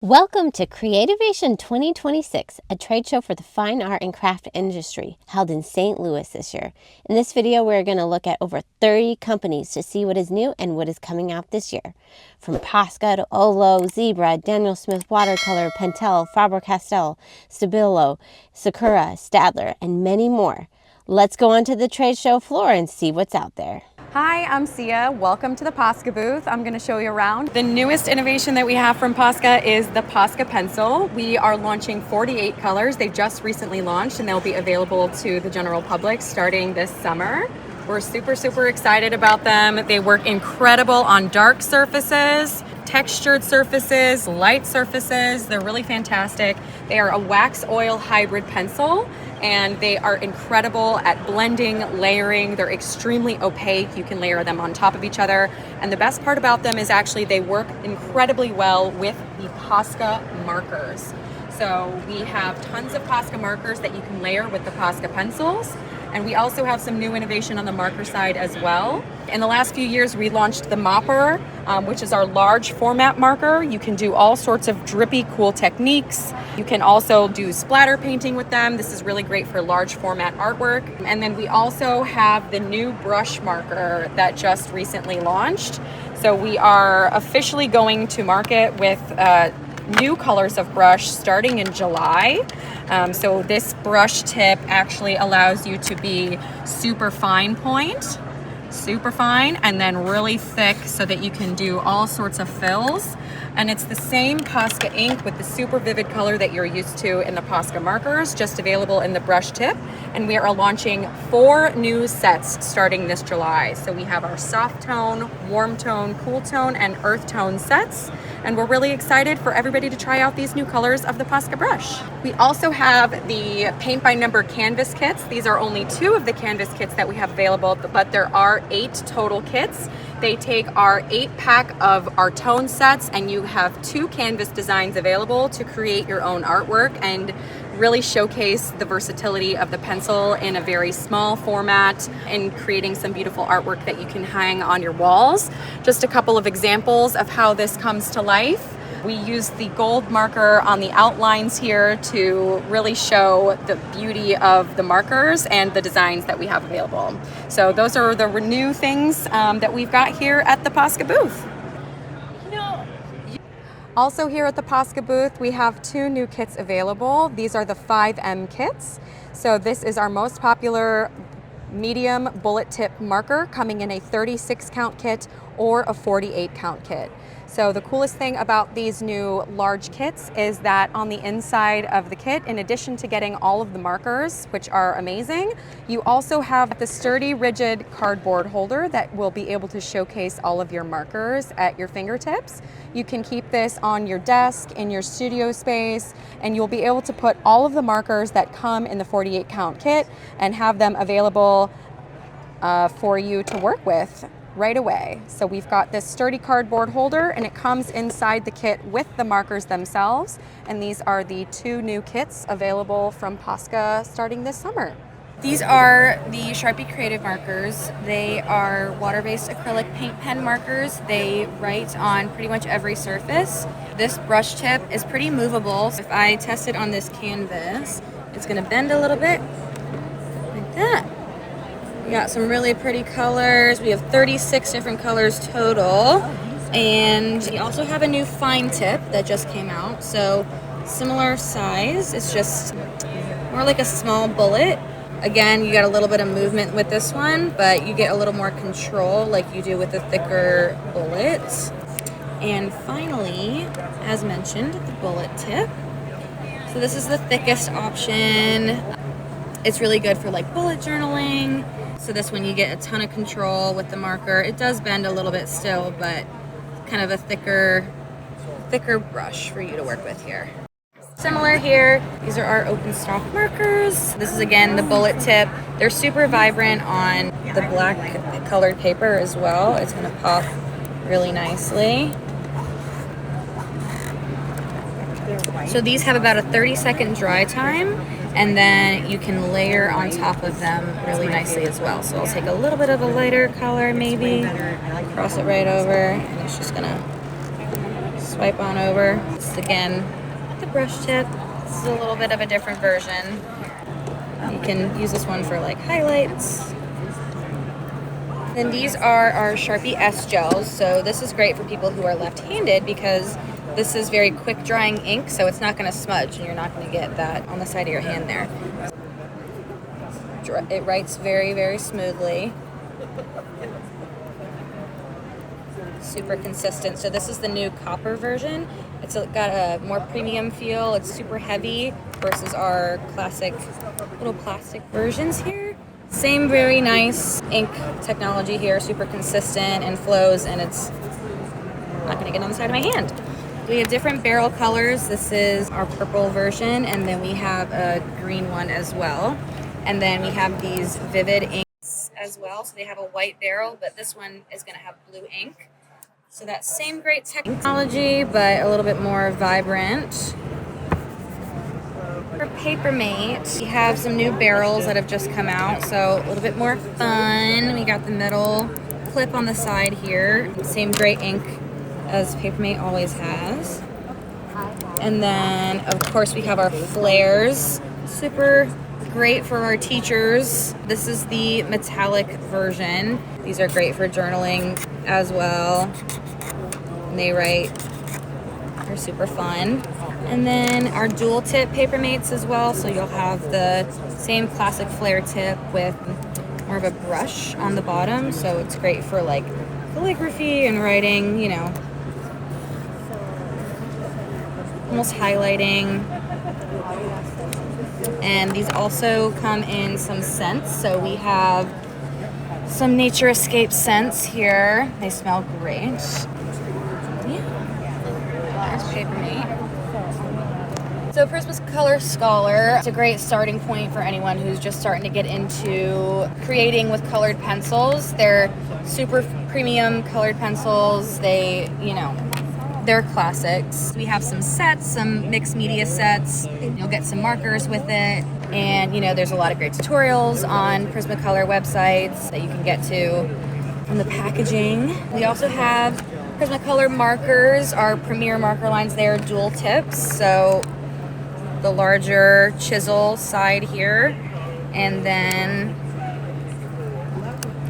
Welcome to Creativation 2026, a trade show for the fine art and craft industry held in St. Louis this year. In this video, we're going to look at over 30 companies to see what is new and what is coming out this year. From Posca to Ohuhu, Zebra, Daniel Smith Watercolor, Pentel, Faber Castell, Stabilo, Sakura, Staedtler, and many more. Let's go onto the trade show floor and see what's out there. Hi, I'm Sia. Welcome to the Posca booth. I'm going to show you around. The newest innovation that we have from Posca is the Posca pencil. We are launching 48 colors. They just recently launched and they'll be available to the general public starting this summer. We're super excited about them. They work incredible on dark surfaces, textured surfaces, light surfaces. They're really fantastic. They are a wax oil hybrid pencil and they are incredible at blending, layering. They're extremely opaque. You can layer them on top of each other. And the best part about them is actually they work incredibly well with the Posca markers. So we have tons of Posca markers that you can layer with the Posca pencils. And we also have some new innovation on the marker side as well. In the last few years, we launched the Mopper, which is our large format marker. You can do all sorts of drippy, cool techniques. You can also do splatter painting with them. This is really great for large format artwork. And then we also have the new brush marker that just recently launched. So we are officially going to market with new colors of brush starting in July. So this brush tip actually allows you to be super fine point, super fine, and then really thick so that you can do all sorts of fills. And it's the same Posca ink with the super vivid color that you're used to in the Posca markers, just available in the brush tip. And we are launching 4 new sets starting this July. So we have our soft tone, warm tone, cool tone, and earth tone sets. And we're really excited for everybody to try out these new colors of the Posca brush. We also have the paint by number canvas kits. These are only 2 of the canvas kits that we have available, but there are 8 total kits. They take our 8-pack of our tone sets and you have 2 canvas designs available to create your own artwork and really showcase the versatility of the pencil in a very small format and creating some beautiful artwork that you can hang on your walls. Just a couple of examples of how this comes to life. We use the gold marker on the outlines here to really show the beauty of the markers and the designs that we have available. So those are the new things that we've got here at the Posca booth. Also here at the Posca booth, we have 2 new kits available. These are the 5M kits. So this is our most popular medium bullet tip marker coming in a 36 count kit or a 48 count kit. So the coolest thing about these new large kits is that on the inside of the kit, in addition to getting all of the markers, which are amazing, you also have the sturdy, rigid cardboard holder that will be able to showcase all of your markers at your fingertips. You can keep this on your desk, in your studio space, and you'll be able to put all of the markers that come in the 48 count kit and have them available for you to work with right away. So we've got this sturdy cardboard holder and it comes inside the kit with the markers themselves. And these are the 2 new kits available from Posca starting this summer. These are the Sharpie Creative markers. They are water-based acrylic paint pen markers. They write on pretty much every surface. This brush tip is pretty movable. If I test it on this canvas, it's gonna bend a little bit like that. We got some really pretty colors. We have 36 different colors total. And we also have a new fine tip that just came out. So similar size, it's just more like a small bullet. Again, you get a little bit of movement with this one, but you get a little more control like you do with the thicker bullets. And finally, as mentioned, the bullet tip. So this is the thickest option. It's really good for like bullet journaling. So this one you get a ton of control with the marker. It does bend a little bit still, but kind of a thicker brush for you to work with here. Similar here, these are our open stock markers. This is again the bullet tip. They're super vibrant on the black colored paper as well. It's gonna pop really nicely. So these have about a 30-second dry time, and then you can layer on top of them really nicely as well. So I'll take a little bit of a lighter color maybe, cross it right over, and it's just gonna swipe on over. This is again the brush tip. This is a little bit of a different version. You can use this one for like highlights. Then these are our Sharpie S gels. So this is great for people who are left-handed because this is very quick drying ink, so it's not going to smudge and you're not going to get that on the side of your hand there. It writes very, very smoothly. Super consistent. So this is the new copper version. It's got a more premium feel. It's super heavy versus our classic little plastic versions here. Same very nice ink technology here, super consistent and flows, and it's not going to get on the side of my hand. We have different barrel colors. This is our purple version, and then we have a green one as well. And then we have these vivid inks as well. So they have a white barrel, but this one is going to have blue ink. So that same great technology, but a little bit more vibrant. For Papermate, we have some new barrels that have just come out, so a little bit more fun. We got the metal clip on the side here. Same great ink as Papermate always has. And then, of course, we have our flares. Super great for our teachers. This is the metallic version. These are great for journaling as well. And they write, they're super fun. And then our dual tip Papermates as well. So you'll have the same classic flare tip with more of a brush on the bottom. So it's great for like calligraphy and writing, you know, almost highlighting. And these also come in some scents. So we have some Nature Escape scents here. They smell great. Yeah, there's Papermate. So Prismacolor Scholar, it's a great starting point for anyone who's just starting to get into creating with colored pencils. They're super premium colored pencils. They, you know, they're classics. We have some sets, some mixed media sets. You'll get some markers with it. And, you know, there's a lot of great tutorials on Prismacolor websites that you can get to. And the packaging. We also have Prismacolor markers, our premier marker lines. They're dual tips. So the larger chisel side here, and then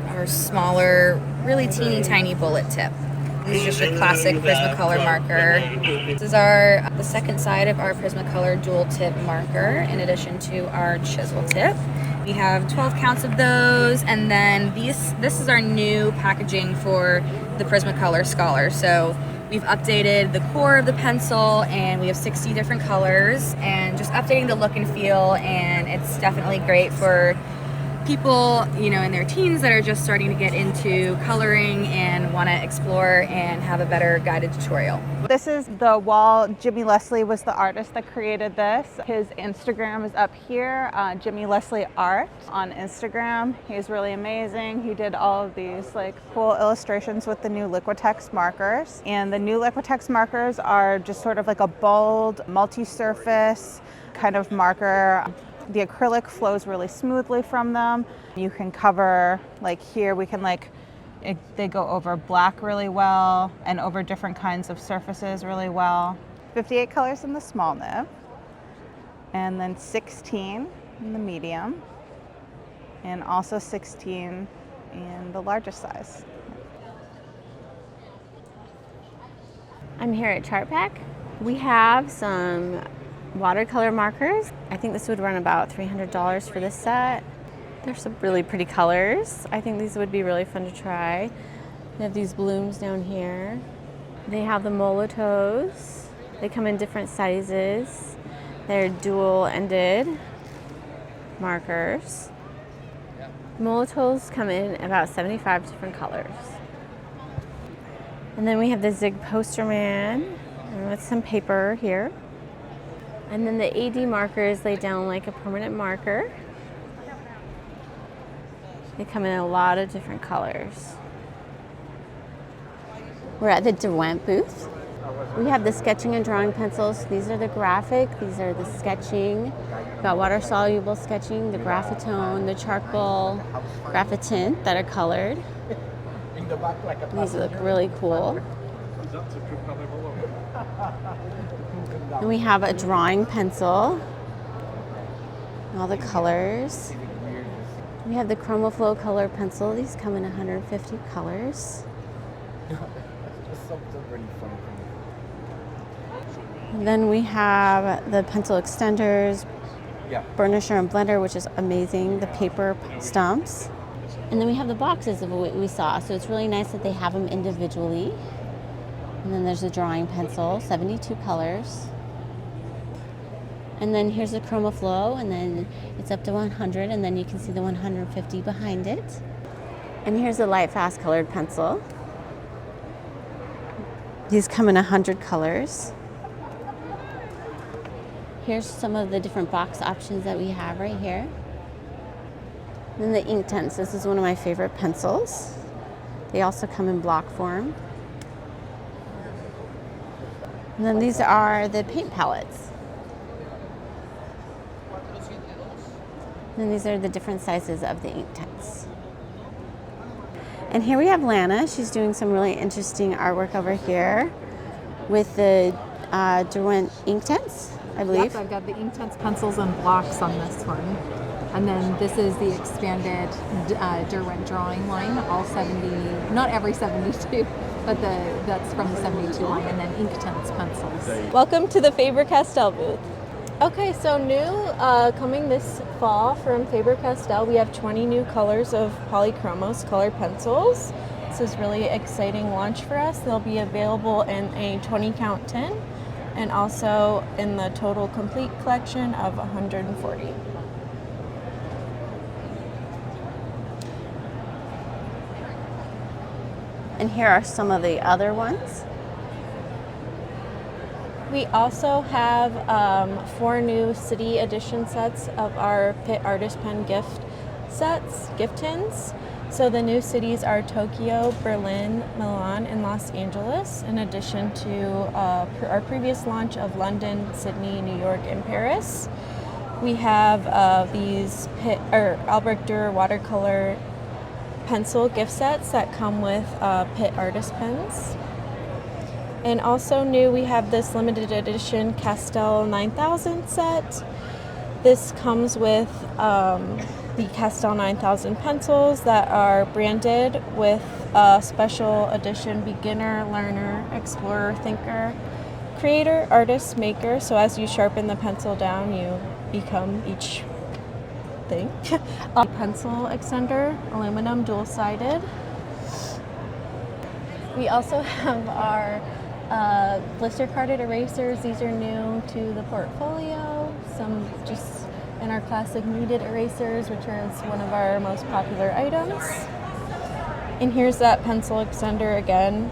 our smaller, really teeny tiny bullet tip. This is just your classic Prismacolor marker. This is the second side of our Prismacolor dual tip marker, in addition to our chisel tip. We have 12 counts of those, and then this is our new packaging for the Prismacolor Scholar. So we've updated the core of the pencil, and we have 60 different colors, and just updating the look and feel, and it's definitely great for people, you know, in their teens that are just starting to get into coloring and want to explore and have a better guided tutorial. This is the wall. Jimmy Leslie was the artist that created this. His Instagram is up here, Jimmy Leslie Art on Instagram. He's really amazing. He did all of these like cool illustrations with the new Liquitex markers. And the new Liquitex markers are just sort of like a bold, multi-surface kind of marker. The acrylic flows really smoothly from them. You can cover, like here, we can they go over black really well and over different kinds of surfaces really well. 58 colors in the small nib, and then 16 in the medium, and also 16 in the largest size. I'm here at Chartpak. We have some watercolor markers. I think this would run about $300 for this set. There's some really pretty colors. I think these would be really fun to try. They have these blooms down here. They have the molotos. They come in different sizes. They're dual-ended markers. Molotos come in about 75 different colors. And then we have the Zig Poster Man with some paper here. And then the AD markers lay down like a permanent marker. They come in a lot of different colors. We're at the Derwent booth. We have the sketching and drawing pencils. These are the graphic, these are the sketching. We've got water-soluble sketching, the graphitone, the charcoal, graphitint that are colored. These look really cool. And we have a drawing pencil. All the colors. We have the ChromaFlow Colored Pencil. These come in 150 colors. And then we have the pencil extenders, burnisher and blender, which is amazing, the paper stumps. And then we have the boxes of what we saw. So it's really nice that they have them individually. And then there's a drawing pencil, 72 colors. And then here's the ChromaFlow, and then it's up to 100, and then you can see the 150 behind it. And here's the Light Fast Colored Pencil. These come in 100 colors. Here's some of the different box options that we have right here. And then the Inktense. This is one of my favorite pencils. They also come in block form. And then these are the paint palettes. And these are the different sizes of the Inktense. And here we have Lana. She's doing some really interesting artwork over here with the Derwent Inktense, I believe. Yep, I've got the Inktense pencils and blocks on this one. And then this is the expanded Derwent drawing line, all 70, not every 72, but that's from the 72 line, and then Inktense pencils. Welcome to the Faber Castell booth. Okay, so new coming this fall from Faber Castell, we have 20 new colors of Polychromos Colored Pencils. This is really exciting launch for us. They'll be available in a 20 count tin and also in the total complete collection of 140. And here are some of the other ones. We also have 4 new city edition sets of our Pitt Artist Pen gift sets, gift tins. So the new cities are Tokyo, Berlin, Milan, and Los Angeles, in addition to our previous launch of London, Sydney, New York, and Paris. We have these Albrecht Dürer watercolor pencil gift sets that come with Pitt Artist Pens. And also new, we have this limited edition Castell 9000 set. This comes with the Castell 9000 pencils that are branded with a special edition beginner, learner, explorer, thinker, creator, artist, maker. So as you sharpen the pencil down, you become each thing. A pencil extender, aluminum, dual-sided. We also have our blister carded erasers. These are new to the portfolio. Some just in our classic muted erasers, which is one of our most popular items. And here's that pencil extender again,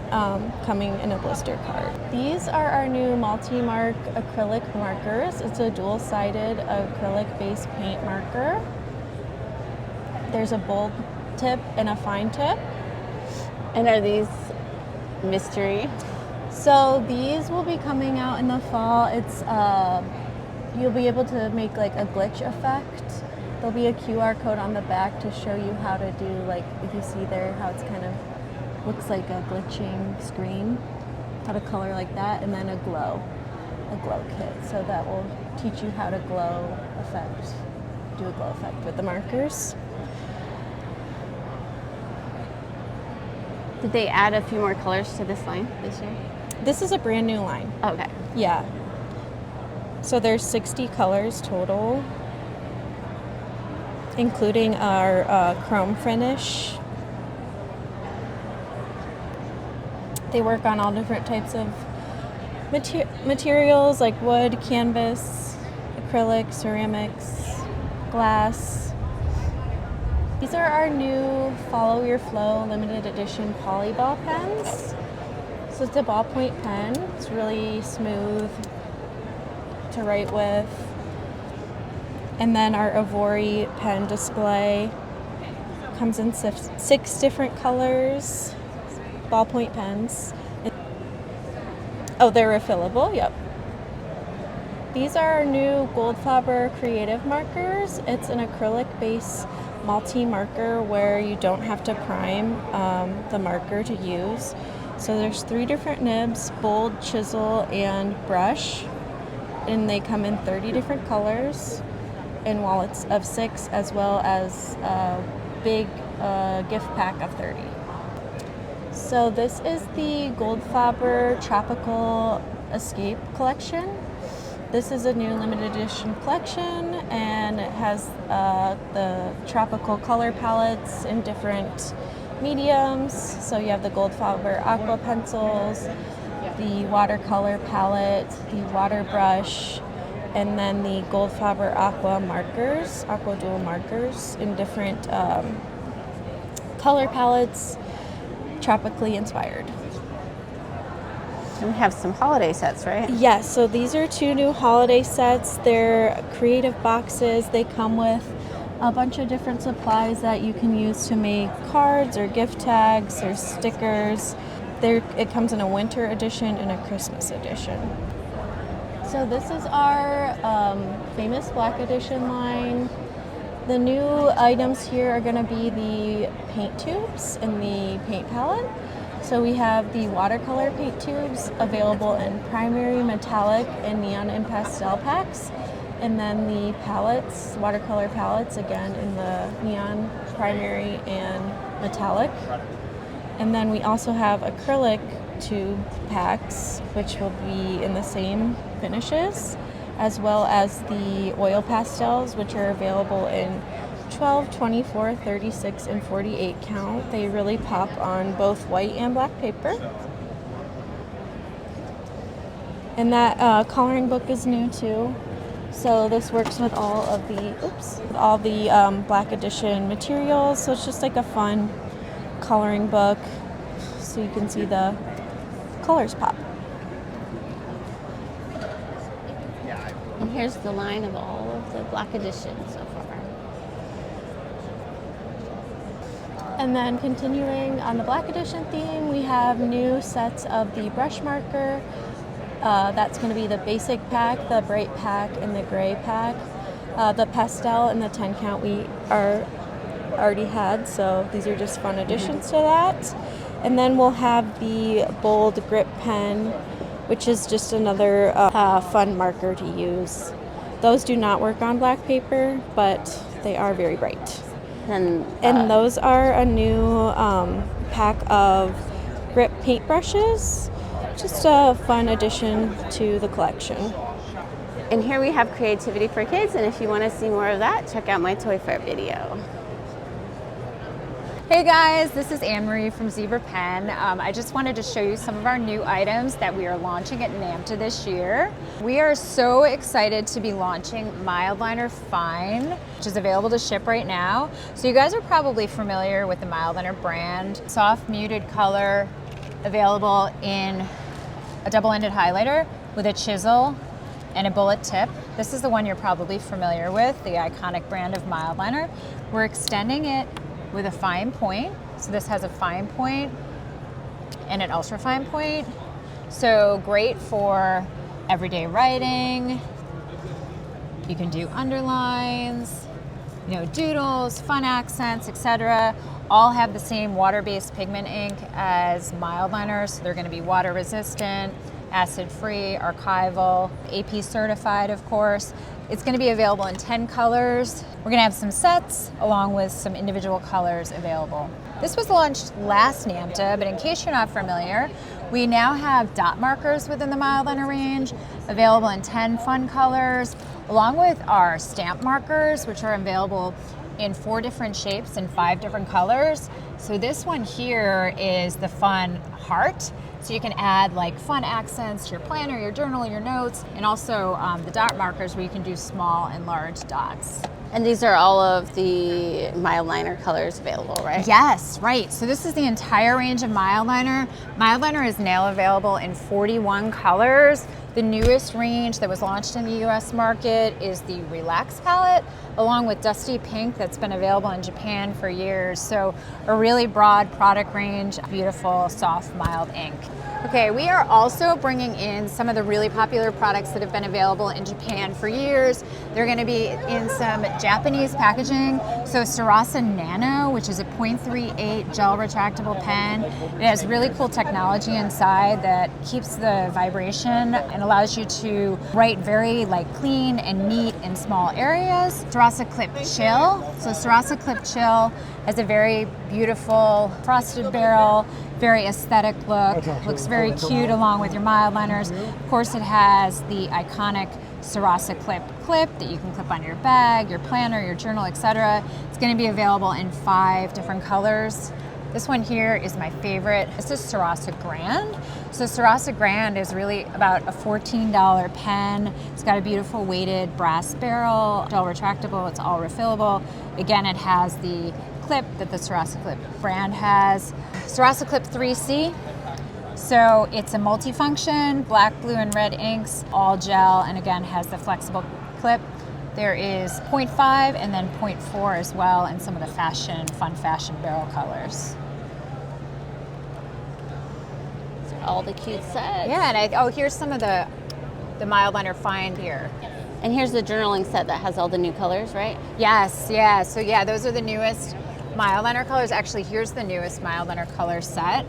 coming in a blister card. These are our new multi-mark acrylic markers. It's a dual-sided acrylic-based paint marker. There's a bold tip and a fine tip. And are these mystery? So these will be coming out in the fall. It's you'll be able to make like a glitch effect. There'll be a QR code on the back to show you how to do, like if you see there how it's kind of looks like a glitching screen, how to color like that, and then a glow kit. So that will teach you how to do a glow effect with the markers. Did they add a few more colors to this line this year? This is a brand new line. Okay. Yeah. So there's 60 colors total, including our chrome finish. They work on all different types of materials like wood, canvas, acrylic, ceramics, glass. These are our new Follow Your Flow limited edition polyball pens. So it's a ballpoint pen. It's really smooth to write with. And then our Avori pen display comes in 6 different colors, ballpoint pens. Oh, they're refillable, yep. These are our new Goldfaber Creative markers. It's an acrylic base multi-marker where you don't have to prime the marker to use. So there's 3 different nibs, bold, chisel, and brush. And they come in 30 different colors and wallets of 6, as well as a big gift pack of 30. So this is the Gold Faber Tropical Escape collection. This is a new limited edition collection, and it has the tropical color palettes in different mediums. So you have the Gold Faber Aqua pencils, the watercolor palette, the water brush, and then the Gold Faber Aqua markers, Aqua Dual markers in different color palettes, tropically inspired. And we have some holiday sets, right? Yes, so these are 2 new holiday sets. They're creative boxes. They come with a bunch of different supplies that you can use to make cards or gift tags or stickers. It comes in a winter edition and a Christmas edition. So this is our famous black edition line. The new items here are going to be the paint tubes and the paint palette. So we have the watercolor paint tubes available in primary, metallic, and neon and pastel packs. And then the palettes, watercolor palettes, again in the neon, primary, and metallic. And then we also have acrylic tube packs, which will be in the same finishes, as well as the oil pastels, which are available in 12, 24, 36, and 48 count. They really pop on both white and black paper. And that coloring book is new too. So this works with all of the black edition materials. So it's just like a fun coloring book, so you can see the colors pop. And here's the line of all of the black editions so far. And then continuing on the black edition theme, we have new sets of the brush marker. That's going to be the basic pack, the bright pack, and the gray pack. The pastel and the 10 count we already had, so these are just fun additions to that. And then we'll have the bold grip pen, which is just another fun marker to use. Those do not work on black paper, but they are very bright. And those are a new pack of grip paintbrushes. Just a fun addition to the collection. And here we have Creativity for Kids, and if you want to see more of that, check out my Toy Fair video. Hey guys, this is Anne-Marie from Zebra Pen. I just wanted to show you some of our new items that we are launching at Namta this year. We are so excited to be launching Mildliner Fine, which is available to ship right now. So you guys are probably familiar with the Mildliner brand. Soft muted color, available in a double-ended highlighter with a chisel and a bullet tip. This is the one you're probably familiar with, the iconic brand of Mildliner. We're extending it with a fine point. So this has a fine point and an ultra fine point. So great for everyday writing. You can do underlines, doodles, fun accents, etc. All have the same water-based pigment ink as Mildliners. So they're going to be water resistant, acid-free, archival, AP certified, of course. It's going to be available in 10 colors. We're going to have some sets along with some individual colors available. This was launched last Namta, but in case you're not familiar, we now have dot markers within the Mildliner range, available in 10 fun colors, along with our stamp markers, which are available in 4 different shapes and 5 different colors. So this one here is the fun heart. So you can add like fun accents to your planner, your journal, your notes, and also the dot markers where you can do small and large dots. And these are all of the Mildliner colors available, right? Yes, right. So this is the entire range of Mildliner. Mildliner is now available in 41 colors. The newest range that was launched in the US market is the Relax palette, along with Dusty Pink that's been available in Japan for years. So a really broad product range, beautiful, soft, mild ink. Okay, we are also bringing in some of the really popular products that have been available in Japan for years. They're going to be in some Japanese packaging. So Sarasa Nano, which is a 0.38 gel retractable pen. It has really cool technology inside that keeps the vibration and allows you to write very clean and neat in small areas. Sarasa Clip Chill. So Sarasa Clip Chill has a very beautiful frosted barrel, very aesthetic look, looks very cute along with your Mildliners. Of course, it has the iconic Sarasa clip that you can clip on your bag, your planner, your journal, etc. It's going to be available in 5 different colors. This one here is my favorite. This is Sarasa Grand. So Sarasa Grand is really about a $14 pen. It's got a beautiful weighted brass barrel. It's all retractable, it's all refillable. Again, it has the clip that the Sarasa Clip brand has. Sarasa Clip 3C. So it's a multifunction, black, blue, and red inks, all gel, and again has the flexible clip. There is 0.5 and then 0.4 as well, and some of the fun fashion barrel colors. All the cute sets. Yeah, and here's some of the Mildliner Fine here. And here's the journaling set that has all the new colors, right? Yes, yeah. So yeah, those are the newest Mildliner colors. Actually, here's the newest Mildliner color set.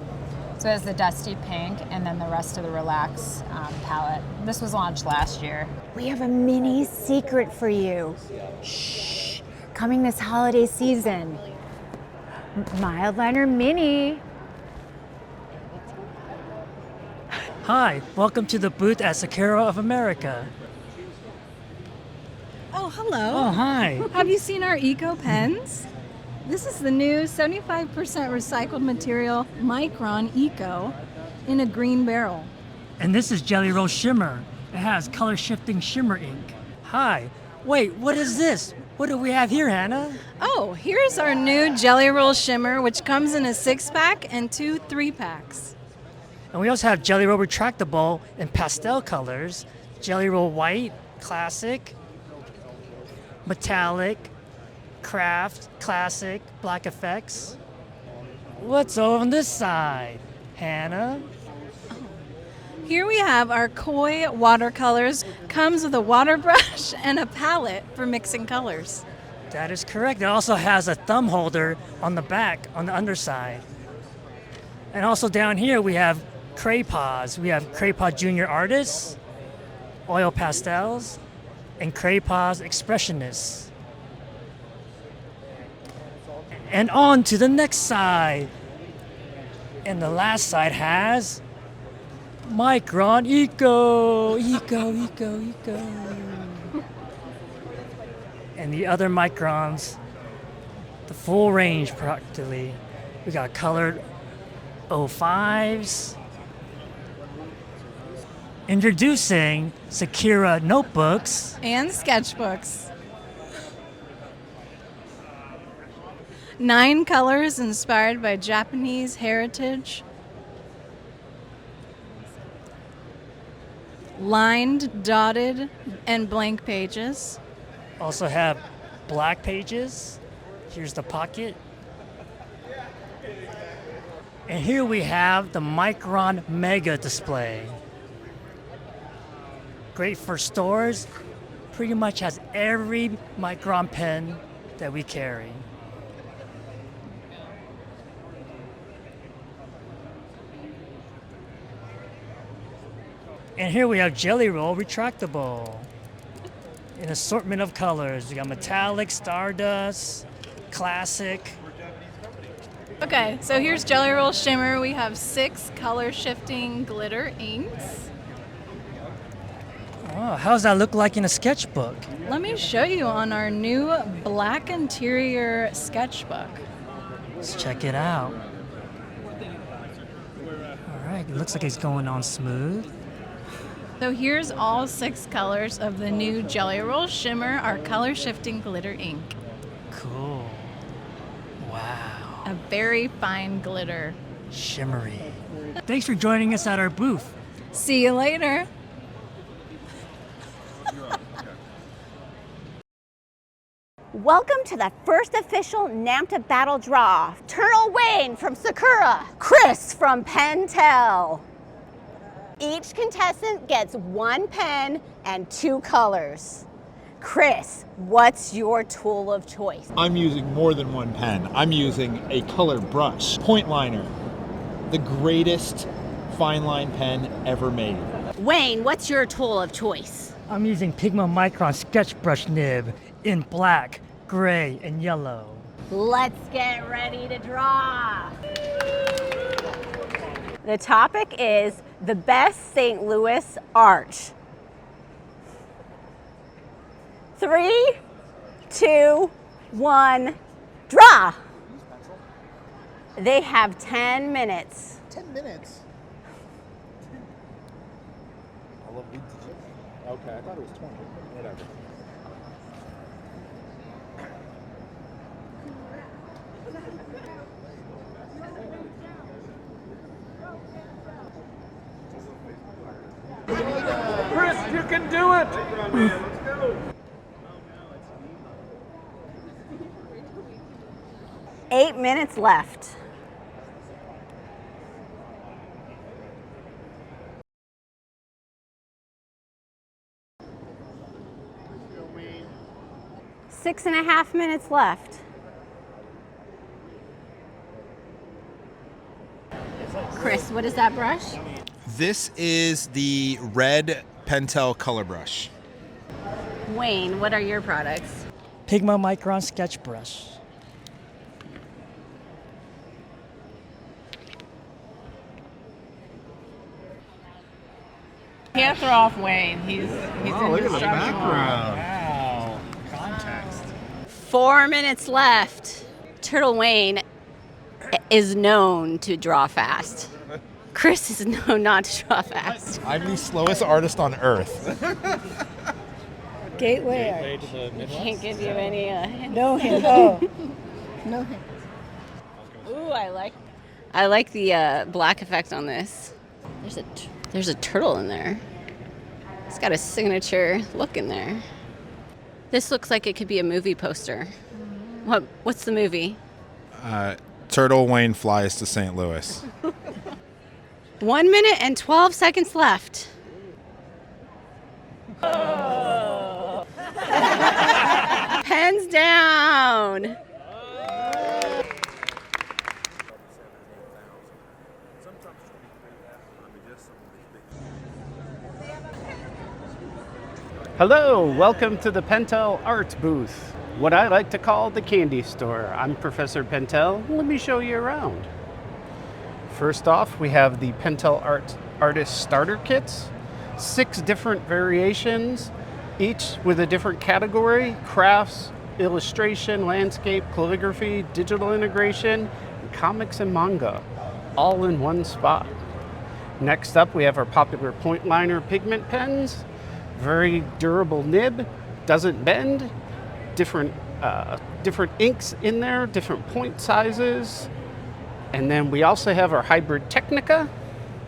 So it has the Dusty Pink and then the rest of the Relax palette. This was launched last year. We have a mini secret for you. Shh, coming this holiday season. Mildliner Mini. Hi, welcome to the booth at Sakura of America. Oh, hello. Oh, hi. Have you seen our eco pens? This is the new 75% recycled material Micron Eco in a green barrel. And this is Jelly Roll Shimmer. It has color shifting shimmer ink. Hi. Wait, what is this? What do we have here, Hannah? Oh, here's our new Jelly Roll Shimmer, which comes in a 6-pack and 2 3-packs. And we also have Jelly Roll Retractable in pastel colors. Jelly Roll White, Classic, Metallic, Craft, Classic, Black Effects. What's on this side, Hannah? Here we have our Koi watercolors. Comes with a water brush and a palette for mixing colors. That is correct. It also has a thumb holder on the back, on the underside. And also down here we have Craypas. We have Craypa Junior Artists, Oil Pastels, and Craypas Expressionists. And on to the next side. And the last side has Micron Eco. And the other Microns, the full range practically. We got colored 05s. Introducing Sakura notebooks And sketchbooks. 9 colors inspired by Japanese heritage. Lined, dotted, and blank pages. also have black pages. Here's the pocket. And here we have the Micron Mega display. Great for stores. Pretty much has every Micron pen that we carry. And here we have Jelly Roll Retractable. An assortment of colors. We got metallic, stardust, classic. Okay, so here's Jelly Roll Shimmer. We have 6 color shifting glitter inks. Oh, how does that look like in a sketchbook? Let me show you on our new black interior sketchbook. Let's check it out. All right, it looks like it's going on smooth. So here's all 6 colors of the new Jelly Roll Shimmer, our color shifting glitter ink. Cool. Wow. A very fine glitter. Shimmery. Thanks for joining us at our booth. See you later. Welcome to the first official Namta battle draw. Turtle Wayne from Sakura, Chris from Pentel. Each contestant gets 1 pen and 2 colors. Chris, what's your tool of choice? I'm using more than 1 pen. I'm using a color brush, point liner, the greatest fine line pen ever made. Wayne, what's your tool of choice? I'm using Pigment Micron sketch brush nib in black, gray, and yellow. Let's get ready to draw. The topic is the best St. Louis art. 3, 2, 1, draw. They have 10 minutes. 10 minutes? I love vintage. Okay, I thought it was 20. Whatever. Chris, you can do it! Let's go! 8 minutes left. Six and a half minutes left. Chris, what is that brush? This is the red Pentel color brush. Wayne, what are your products? Pigment Micron sketch brush. Can't throw off Wayne. He's Oh, look at the background. Wow. Context. 4 minutes left. Turtle Wayne is known to draw fast. Chris is known not to draw fast. I'm the slowest artist on earth. Gateway to the Midwest. Can't give you any hints. No hint. Oh. No hint. Ooh, I like the black effect on this. There's a turtle in there. It's got a signature look in there. This looks like it could be a movie poster. What's the movie? Turtle Wayne Flies to St. Louis. 1 minute and 12 seconds left. Pens down. Hello, welcome to the Pentel Art booth, what I like to call the candy store. I'm Professor Pentel. Let me show you around. First off, we have the Pentel Artist Starter Kits, 6 different variations, each with a different category: crafts, illustration, landscape, calligraphy, digital integration, comics and manga, all in one spot. Next up, we have our popular point liner pigment pens. Very durable nib, doesn't bend, different inks in there, different point sizes. And then we also have our hybrid Technica,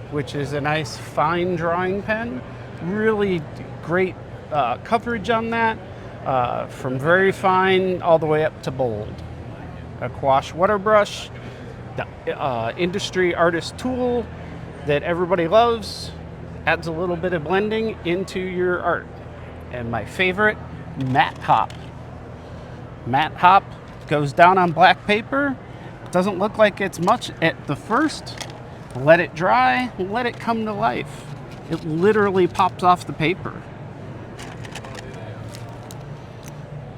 which is a nice fine drawing pen. Really great coverage on that, from very fine all the way up to bold. A gouache water brush, the industry artist tool that everybody loves. Adds a little bit of blending into your art. And my favorite, matte hop. Matte hop goes down on black paper. Doesn't look like it's much at the first. Let it dry, let it come to life. It literally pops off the paper.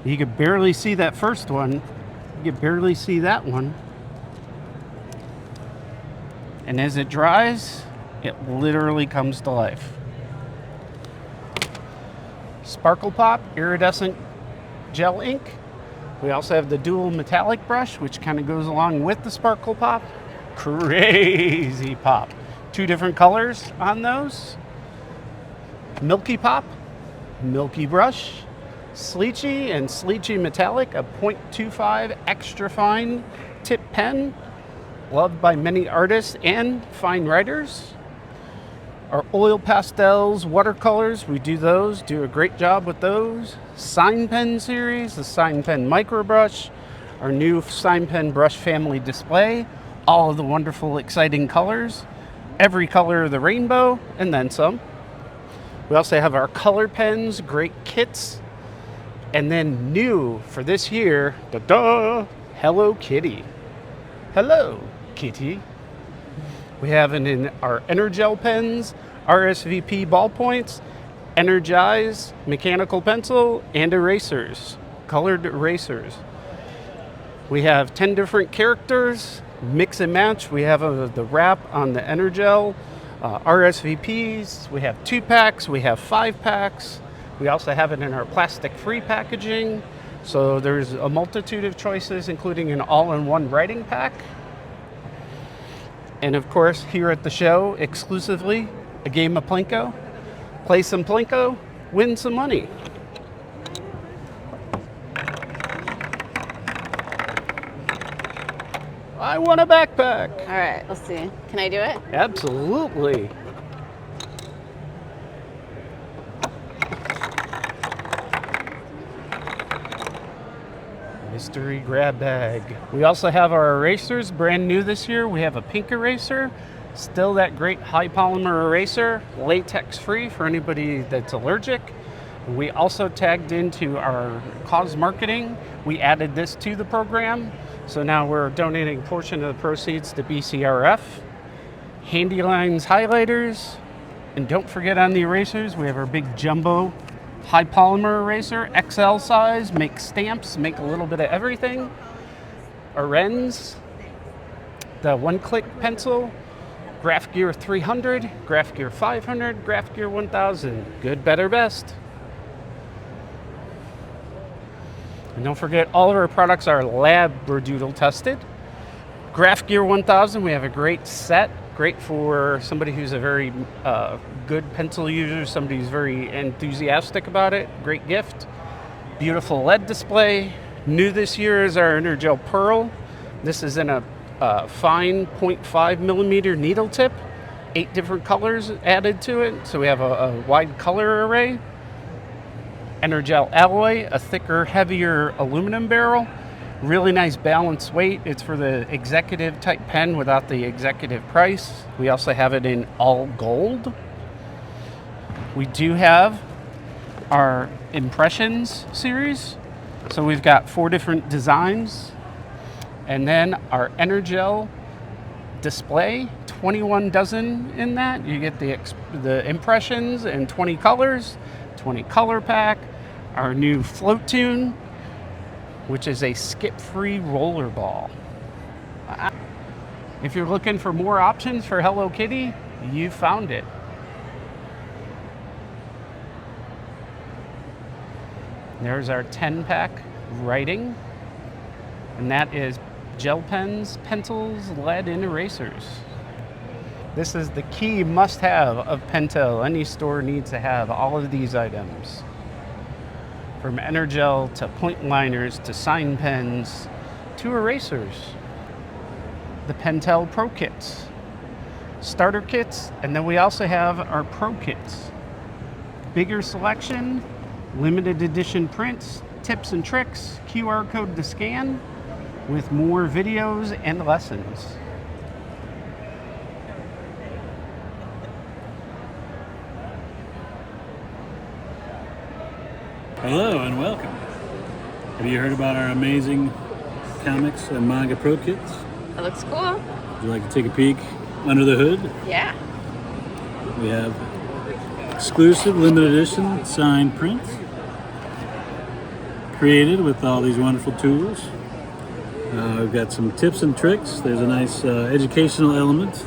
You could barely see that first one. You could barely see that one. And as it dries, it literally comes to life. Sparkle Pop, iridescent gel ink. We also have the dual metallic brush, which kind of goes along with the Sparkle Pop. Crazy pop. 2 different colors on those. Milky Pop, Milky Brush, Sleechy and Sleechy Metallic, a 0.25 extra fine tip pen, loved by many artists and fine writers. Our oil pastels, watercolors, we do those, do a great job with those. Sign pen series, the Sign Pen Micro Brush, our new Sign Pen brush family display, all of the wonderful, exciting colors. every color of the rainbow and then some. We also have our color pens, great kits. And then new for this year, Hello Kitty. Hello Kitty. We have it in our Energel pens, RSVP ballpoints, Energize mechanical pencil, and erasers, colored erasers. We have 10 different characters, mix and match. We have the wrap on the Energel, RSVPs. We have 2-packs, we have 5-packs. We also have it in our plastic-free packaging. So there's a multitude of choices, including an all-in-one writing pack. And of course, here at the show, exclusively, a game of Plinko. Play some Plinko, win some money. I want a backpack. All right, let's see. Can I do it? Absolutely. Mystery grab bag. We also have our erasers, brand new this year. We have a pink eraser, still that great high polymer eraser, latex free for anybody that's allergic. We also tagged into our cause marketing. We added this to the program. So now we're donating a portion of the proceeds to BCRF. Handy Lines highlighters. And don't forget on the erasers, we have our big jumbo high polymer eraser, XL size, make stamps, make a little bit of everything. Arends, the one-click pencil, Graph Gear 300, Graph Gear 500, Graph Gear 1000. Good, better, best. And don't forget, all of our products are Labradoodle tested. Graph Gear 1000, we have a great set, great for somebody who's a very good pencil user, somebody who's very enthusiastic about it. Great gift. Beautiful LED display. New this year is our Energel Pearl. This is in a fine 0.5 millimeter needle tip. 8 different colors added to it, so we have a wide color array. Energel Alloy, a thicker, heavier aluminum barrel. Really nice balanced weight. It's for the executive type pen without the executive price. We also have it in all gold. We do have our Impressions series. So we've got 4 different designs. And then our Energel display, 21 dozen in that. You get the impressions in 20 colors, 20 color pack. Our new Float Tune, which is a skip-free roller ball. If you're looking for more options for Hello Kitty, you found it. There's our 10-pack writing, and that is gel pens, pencils, lead, and erasers. This is the key must-have of Pentel. Any store needs to have all of these items. From Energel to point liners to sign pens to erasers. The Pentel Pro Kits, starter kits, and then we also have our Pro Kits. Bigger selection, limited edition prints, tips and tricks, QR code to scan, with more videos and lessons. Hello and welcome. Have you heard about our amazing comics and manga pro kits? That looks cool. Would you like to take a peek under the hood? Yeah. We have exclusive limited edition signed prints created with all these wonderful tools. We've got some tips and tricks. There's a nice educational element.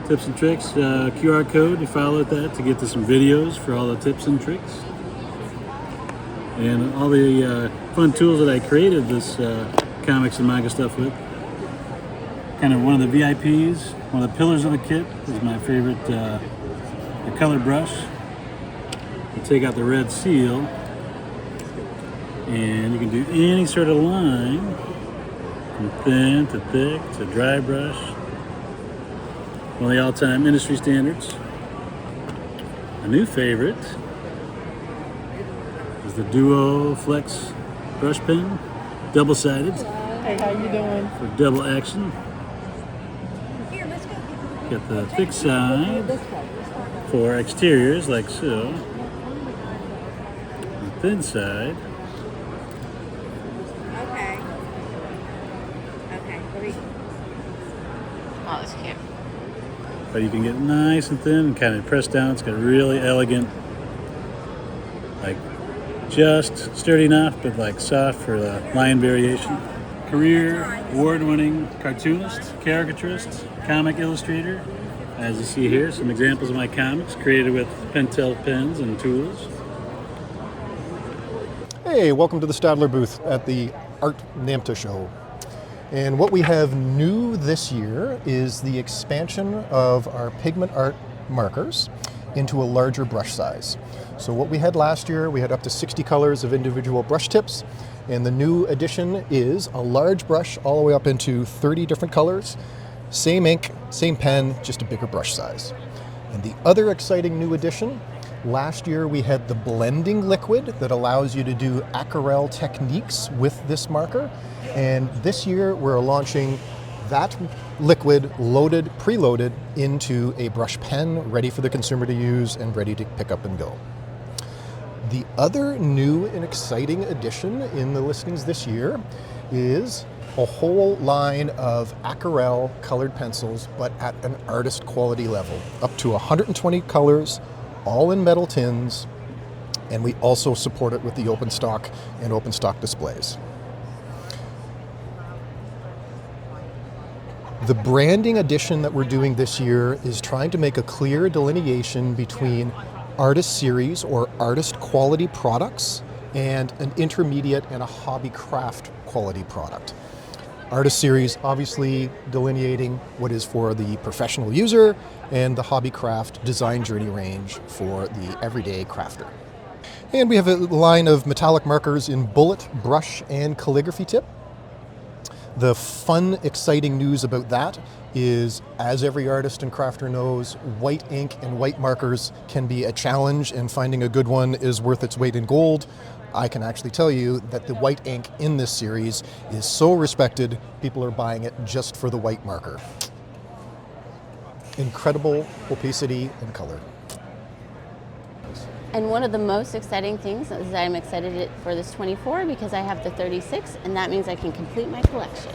Tips and tricks, QR code, you follow that to get to some videos for all the tips and tricks. And all the fun tools that I created this comics and manga stuff with. Kind of one of the VIPs, one of the pillars of the kit is my favorite, the color brush. You take out the red seal, and you can do any sort of line, from thin to thick to dry brush. One of the all-time industry standards. A new favorite is the Duo Flex brush pen, double-sided. Hey, how you doing? For double action. Got the thick side for exteriors, like so. The thin side. Okay. Oh, that's cute. But you can get nice and thin and kind of press down. It's got a really elegant, like just sturdy enough, but like soft for the line variation. Career award-winning cartoonist, caricaturist, comic illustrator. As you see here, some examples of my comics created with Pentel pens and tools. Hey, welcome to the Staedtler booth at the Art Namta show. And what we have new this year is the expansion of our pigment art markers into a larger brush size. So what we had last year, we had up to 60 colors of individual brush tips, and the new addition is a large brush all the way up into 30 different colors. Same ink, same pen, just a bigger brush size. And the other exciting new addition, last year we had the blending liquid that allows you to do aquarelle techniques with this marker. And this year we're launching that liquid loaded, preloaded into a brush pen, ready for the consumer to use and ready to pick up and go. The other new and exciting addition in the listings this year is a whole line of aquarelle colored pencils, but at an artist quality level, up to 120 colors, all in metal tins, and we also support it with the open stock and open stock displays. The branding addition that we're doing this year is trying to make a clear delineation between artist series or artist quality products and an intermediate and a hobby craft quality product. Artist series obviously delineating what is for the professional user, and the hobby craft design journey range for the everyday crafter. And we have a line of metallic markers in bullet, brush, and calligraphy tip. The fun, exciting news about that is, as every artist and crafter knows, white ink and white markers can be a challenge, and finding a good one is worth its weight in gold. I can actually tell you that the white ink in this series is so respected, people are buying it just for the white marker. Incredible opacity and color. And one of the most exciting things is that I'm excited for this 24 because I have the 36, and that means I can complete my collection.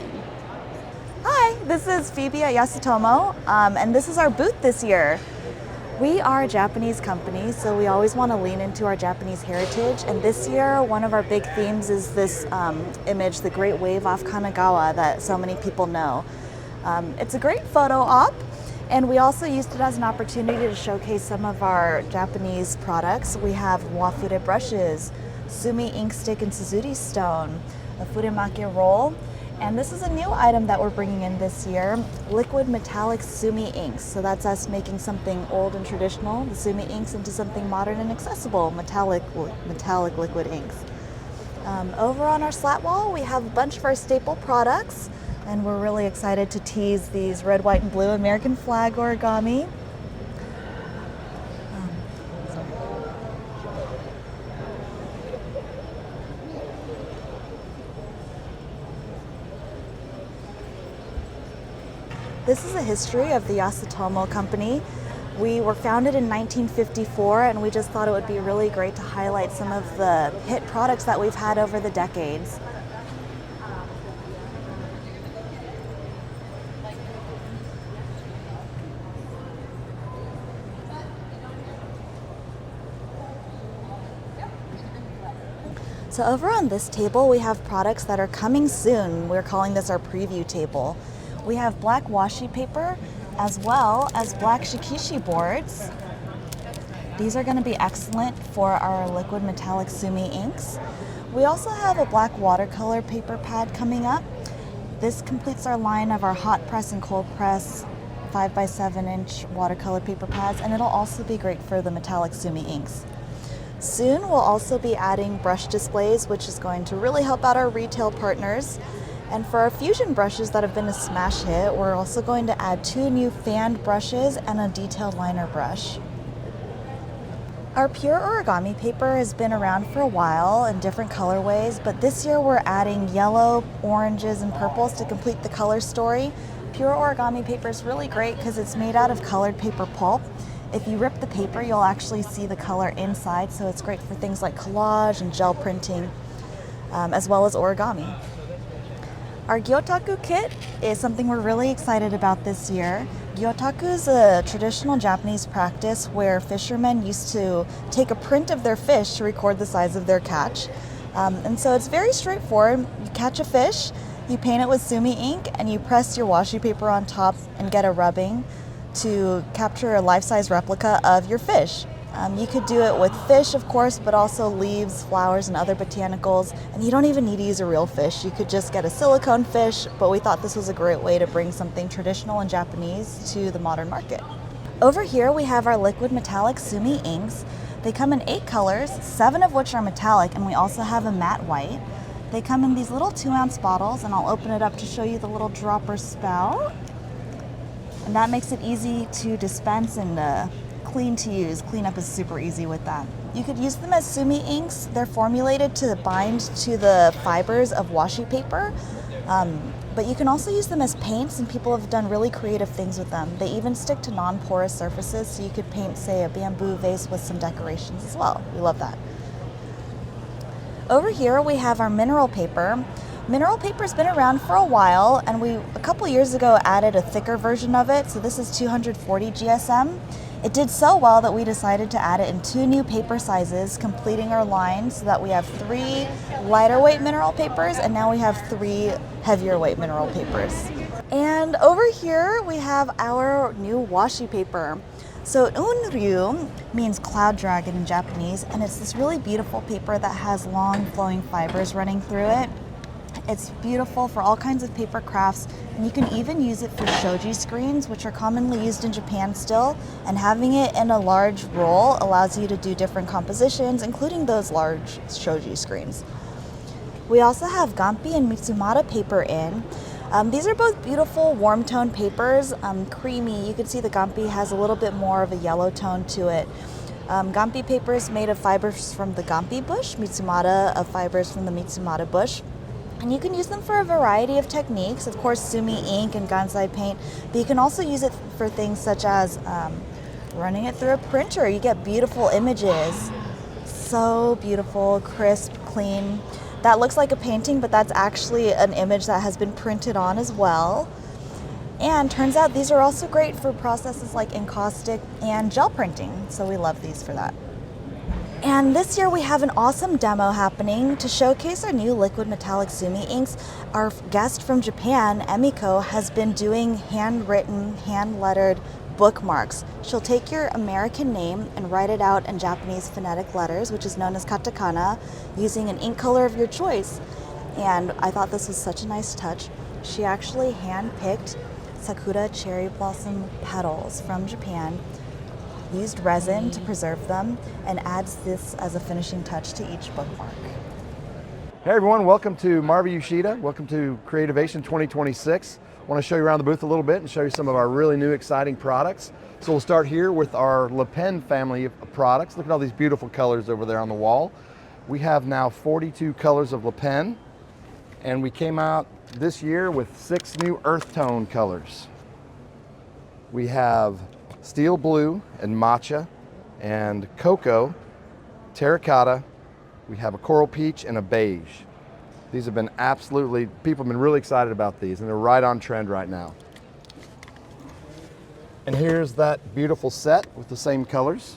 Hi, this is Phoebe at Yasutomo, and this is our booth this year. We are a Japanese company, so we always want to lean into our Japanese heritage, and this year one of our big themes is this image, the Great Wave off Kanagawa, that so many people know. It's a great photo op, and we also used it as an opportunity to showcase some of our Japanese products. We have wafure brushes, sumi ink stick and suzuri stone, a furemake roll, and this is a new item that we're bringing in this year, liquid metallic sumi inks. So that's us making something old and traditional, the sumi inks, into something modern and accessible, metallic liquid inks. Over on our slat wall, we have a bunch of our staple products, and we're really excited to tease these red, white, and blue American flag origami. This is a history of the Yasutomo company. We were founded in 1954, and we just thought it would be really great to highlight some of the hit products that we've had over the decades. So over on this table, we have products that are coming soon. We're calling this our preview table. We have black washi paper as well as black shikishi boards. These are going to be excellent for our liquid metallic sumi inks. We also have a black watercolor paper pad coming up. This completes our line of our hot press and cold press 5x7 inch watercolor paper pads, and it'll also be great for the metallic sumi inks. Soon we'll also be adding brush displays, which is going to really help out our retail partners. And for our fusion brushes that have been a smash hit, we're also going to add 2 new fanned brushes and a detailed liner brush. Our pure origami paper has been around for a while in different colorways, but this year we're adding yellow, oranges, and purples to complete the color story. Pure origami paper is really great because it's made out of colored paper pulp. If you rip the paper, you'll actually see the color inside, so it's great for things like collage and gel printing, as well as origami. Our Gyotaku kit is something we're really excited about this year. Gyotaku is a traditional Japanese practice where fishermen used to take a print of their fish to record the size of their catch. And so it's very straightforward. You catch a fish, you paint it with sumi ink, and you press your washi paper on top and get a rubbing to capture a life-size replica of your fish. You could do it with fish, of course, but also leaves, flowers, and other botanicals. And you don't even need to use a real fish. You could just get a silicone fish, but we thought this was a great way to bring something traditional and Japanese to the modern market. Over here, we have our liquid metallic sumi inks. They come in 8 colors, 7 of which are metallic, and we also have a matte white. They come in these little 2-ounce bottles, and I'll open it up to show you the little dropper spout. And that makes it easy to dispense and clean to use. Cleanup is super easy with that. You could use them as sumi inks. They're formulated to bind to the fibers of washi paper, but you can also use them as paints, and people have done really creative things with them. They even stick to non-porous surfaces, so you could paint, say, a bamboo vase with some decorations as well. We love that. Over here we have our mineral paper. Mineral paper's been around for a while, and we a couple years ago added a thicker version of it, so this is 240 GSM. It did so well that we decided to add it in 2 new paper sizes, completing our line so that we have 3 lighter weight mineral papers, and now we have 3 heavier weight mineral papers. And over here we have our new washi paper. So unryu means cloud dragon in Japanese, and it's this really beautiful paper that has long flowing fibers running through it. It's beautiful for all kinds of paper crafts, and you can even use it for shoji screens, which are commonly used in Japan still, and having it in a large roll allows you to do different compositions, including those large shoji screens. We also have Gampi and Mitsumata paper in. These are both beautiful warm tone papers, creamy. You can see the Gampi has a little bit more of a yellow tone to it. Gampi paper is made of fibers from the Gampi bush, Mitsumata of fibers from the Mitsumata bush. And you can use them for a variety of techniques, of course sumi ink and gansai paint, but you can also use it for things such as running it through a printer. You get beautiful images. So beautiful, crisp, clean. That looks like a painting, but that's actually an image that has been printed on as well. And turns out these are also great for processes like encaustic and gel printing, so we love these for that. And this year we have an awesome demo happening to showcase our new liquid metallic sumi inks. Our guest from Japan, Emiko, has been doing handwritten, hand-lettered bookmarks. She'll take your American name and write it out in Japanese phonetic letters, which is known as katakana, using an ink color of your choice. And I thought this was such a nice touch. She actually hand-picked Sakura cherry blossom petals from Japan, used resin to preserve them, and adds this as a finishing touch to each bookmark. Hey everyone, welcome to Marvy Uchida. Welcome to Creativation 2026. I want to show you around the booth a little bit and show you some of our really new exciting products. So we'll start here with our Le Pen family of products. Look at all these beautiful colors over there on the wall. We have now 42 colors of Le Pen, and we came out this year with 6 new earth tone colors. We have steel blue and matcha and cocoa, terracotta. We have a coral peach and a beige. These have been absolutely, people have been really excited about these, and they're right on trend right now. And here's that beautiful set with the same colors.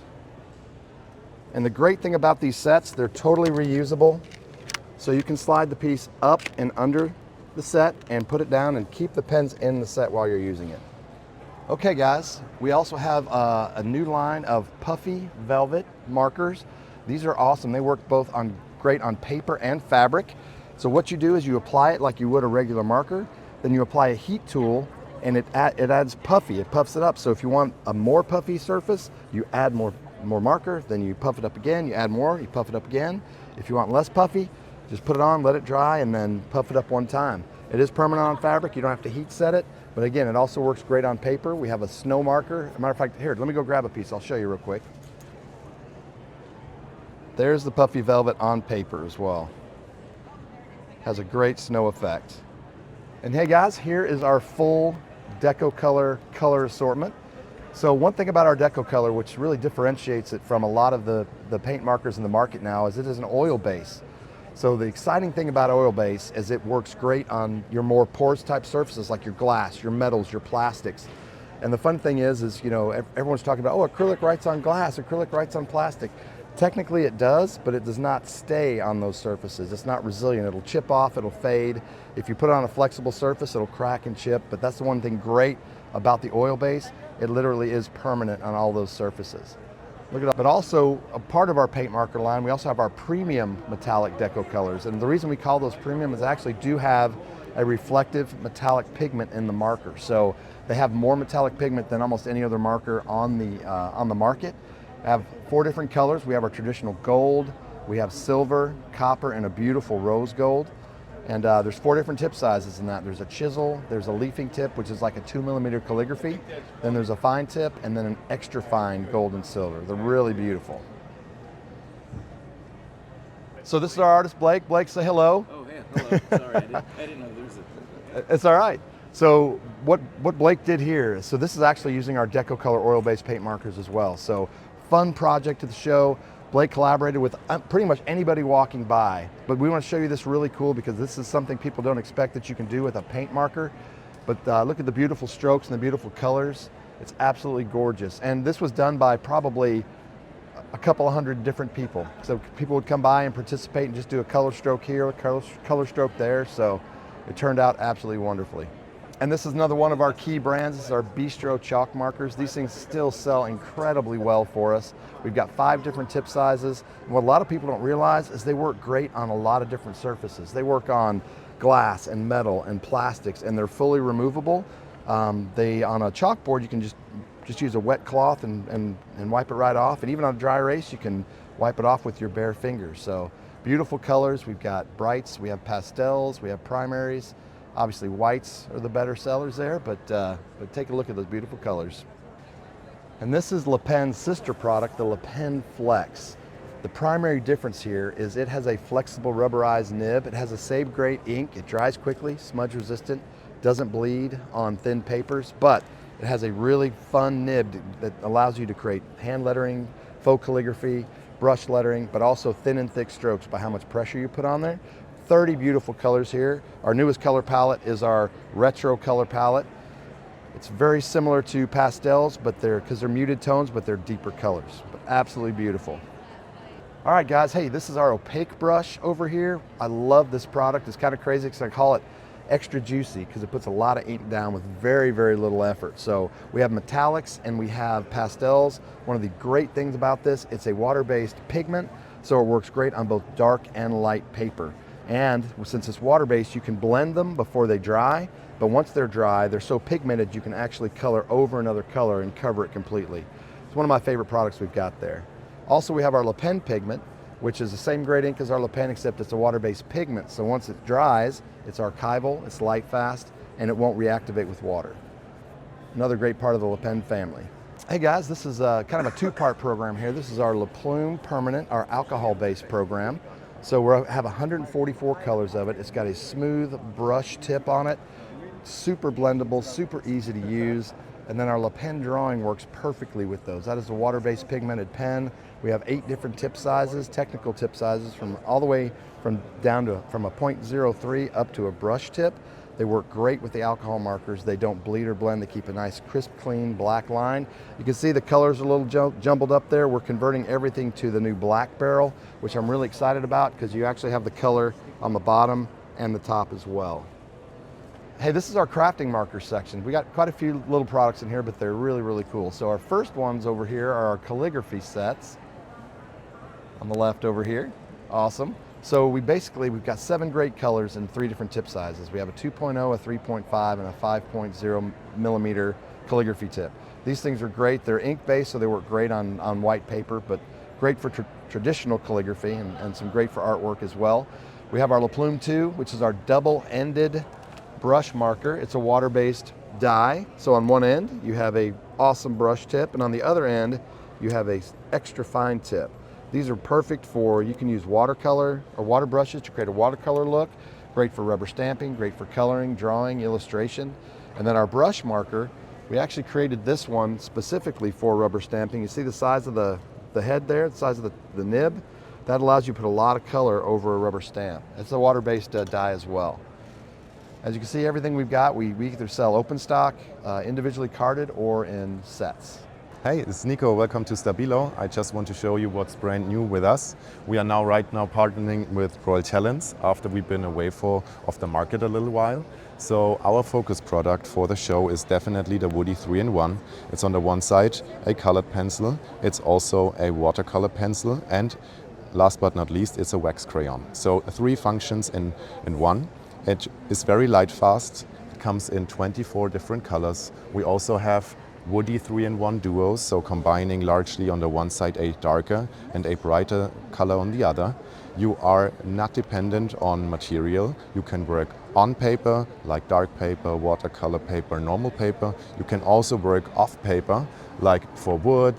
And the great thing about these sets, they're totally reusable. So you can slide the piece up and under the set and put it down and keep the pens in the set while you're using it. Okay guys, we also have a new line of puffy velvet markers. These are awesome. They work both great on paper and fabric. So what you do is you apply it like you would a regular marker, then you apply a heat tool, and it adds puffy, it puffs it up. So if you want a more puffy surface, you add more marker, then you puff it up again, you add more, you puff it up again. If you want less puffy, just put it on, let it dry, and then puff it up one time. It is permanent on fabric, you don't have to heat set it, but again, it also works great on paper. We have a snow marker. As a matter of fact, here, let me go grab a piece, I'll show you real quick. There's the puffy velvet on paper as well. Has a great snow effect. And hey guys, here is our full deco color assortment. So one thing about our deco color, which really differentiates it from a lot of the paint markers in the market now, is it is an oil base. So the exciting thing about oil base is it works great on your more porous type surfaces like your glass, your metals, your plastics. And the fun thing is you know, everyone's talking about, oh, acrylic writes on glass, acrylic writes on plastic. Technically it does, but it does not stay on those surfaces. It's not resilient. It'll chip off, it'll fade. If you put it on a flexible surface, it'll crack and chip, but that's the one thing great about the oil base. It literally is permanent on all those surfaces. Look it up. But also, a part of our paint marker line, we also have our premium metallic deco colors. And the reason we call those premium is they actually do have a reflective metallic pigment in the marker. So they have more metallic pigment than almost any other marker on the market. We have 4 different colors. We have our traditional gold, we have silver, copper, and a beautiful rose gold. And there's 4 different tip sizes in that. There's a chisel, there's a leafing tip, which is like a 2mm calligraphy. Then there's a fine tip, and then an extra fine gold and silver. They're really beautiful. So this is our artist, Blake. Blake, say hello. Oh, hey, hello. Sorry, I didn't know there was a... It's all right. So what Blake did here, so this is actually using our Deco Color oil-based paint markers as well. So fun project to the show. Blake collaborated with pretty much anybody walking by, but we want to show you this really cool because this is something people don't expect that you can do with a paint marker. But look at the beautiful strokes and the beautiful colors. It's absolutely gorgeous. And this was done by probably a couple of hundred different people. So people would come by and participate and just do a color stroke here, a color stroke there. So it turned out absolutely wonderfully. And this is another one of our key brands. This is our Bistro chalk markers. These things still sell incredibly well for us. We've got 5 different tip sizes. And what a lot of people don't realize is they work great on a lot of different surfaces. They work on glass and metal and plastics, and they're fully removable. On a chalkboard, you can just use a wet cloth and wipe it right off. And even on a dry erase, you can wipe it off with your bare fingers. So beautiful colors. We've got brights, we have pastels, we have primaries. Obviously whites are the better sellers there, but take a look at those beautiful colors. And this is Le Pen's sister product, the Le Pen Flex. The primary difference here is it has a flexible rubberized nib. It has a save grade ink. It dries quickly, smudge resistant, doesn't bleed on thin papers, but it has a really fun nib that allows you to create hand lettering, faux calligraphy, brush lettering, but also thin and thick strokes by how much pressure you put on there. 30 beautiful colors here. Our newest color palette is our retro color palette. It's very similar to pastels, but because they're muted tones, but they're deeper colors. But absolutely beautiful. All right, guys, hey, this is our opaque brush over here. I love this product. It's kind of crazy because I call it extra juicy because it puts a lot of ink down with very, very little effort. So we have metallics and we have pastels. One of the great things about this, it's a water-based pigment, so it works great on both dark and light paper. And since it's water-based, you can blend them before they dry, but once they're dry, they're so pigmented you can actually color over another color and cover it completely. It's one of my favorite products we've got there. Also, we have our Le Pen pigment, which is the same grade ink as our Le Pen, except it's a water-based pigment. So once it dries, it's archival, it's light fast, and it won't reactivate with water. Another great part of the Le Pen family. Hey guys, this is kind of a 2-part program here. This is our Le Plume Permanent, our alcohol-based program. So we have 144 colors of it. It's got a smooth brush tip on it, super blendable, super easy to use. And then our Le Pen drawing works perfectly with those. That is a water-based pigmented pen. We have 8 different tip sizes, technical tip sizes, from all the way from a 0.03 up to a brush tip. They work great with the alcohol markers. They don't bleed or blend. They keep a nice crisp, clean black line. You can see the colors are a little jumbled up there. We're converting everything to the new black barrel, which I'm really excited about because you actually have the color on the bottom and the top as well. Hey, this is our crafting marker section. We got quite a few little products in here, but they're really, really cool. So our first ones over here are our calligraphy sets on the left over here. Awesome. So we've got 7 great colors in 3 different tip sizes. We have a 2.0, a 3.5, and a 5.0 millimeter calligraphy tip. These things are great. They're ink-based, so they work great on white paper, but great for traditional calligraphy and some great for artwork as well. We have our Le Plume 2, which is our double-ended brush marker. It's a water-based die. So on one end, you have a awesome brush tip, and on the other end, you have a extra fine tip. These are perfect for, you can use watercolor or water brushes to create a watercolor look. Great for rubber stamping, great for coloring, drawing, illustration. And then our brush marker, we actually created this one specifically for rubber stamping. You see the size of the head there, the size of the nib? That allows you to put a lot of color over a rubber stamp. It's a water-based dye as well. As you can see, everything we've got, we either sell open stock, individually carded, or in sets. Hey, it's Nico. Welcome to Stabilo. I just want to show you what's brand new with us. We are right now partnering with Royal Talons after we've been away off the market a little while. So our focus product for the show is definitely the Woody 3-in-1. It's on the one side a colored pencil. It's also a watercolor pencil, and last but not least, it's a wax crayon. So 3 functions in one. It is very light fast. It comes in 24 different colors. We also have Woody 3-in-1 duos, so combining largely on the one side a darker and a brighter color on the other. You are not dependent on material. You can work on paper, like dark paper, watercolor paper, normal paper. You can also work off paper, like for wood,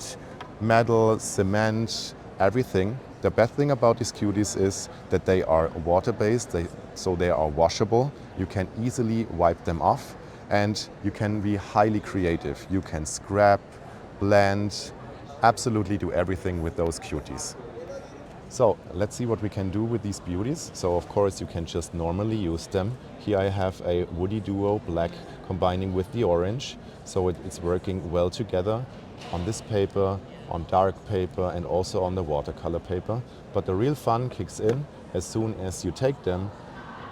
metal, cement, everything. The best thing about these cuties is that they are water-based, so they are washable. You can easily wipe them off. And you can be highly creative. You can scrap, blend, absolutely do everything with those cuties. So let's see what we can do with these beauties. So of course you can just normally use them. Here I have a Woody Duo black combining with the orange. So it's working well together on this paper, on dark paper, and also on the watercolor paper. But the real fun kicks in as soon as you take them,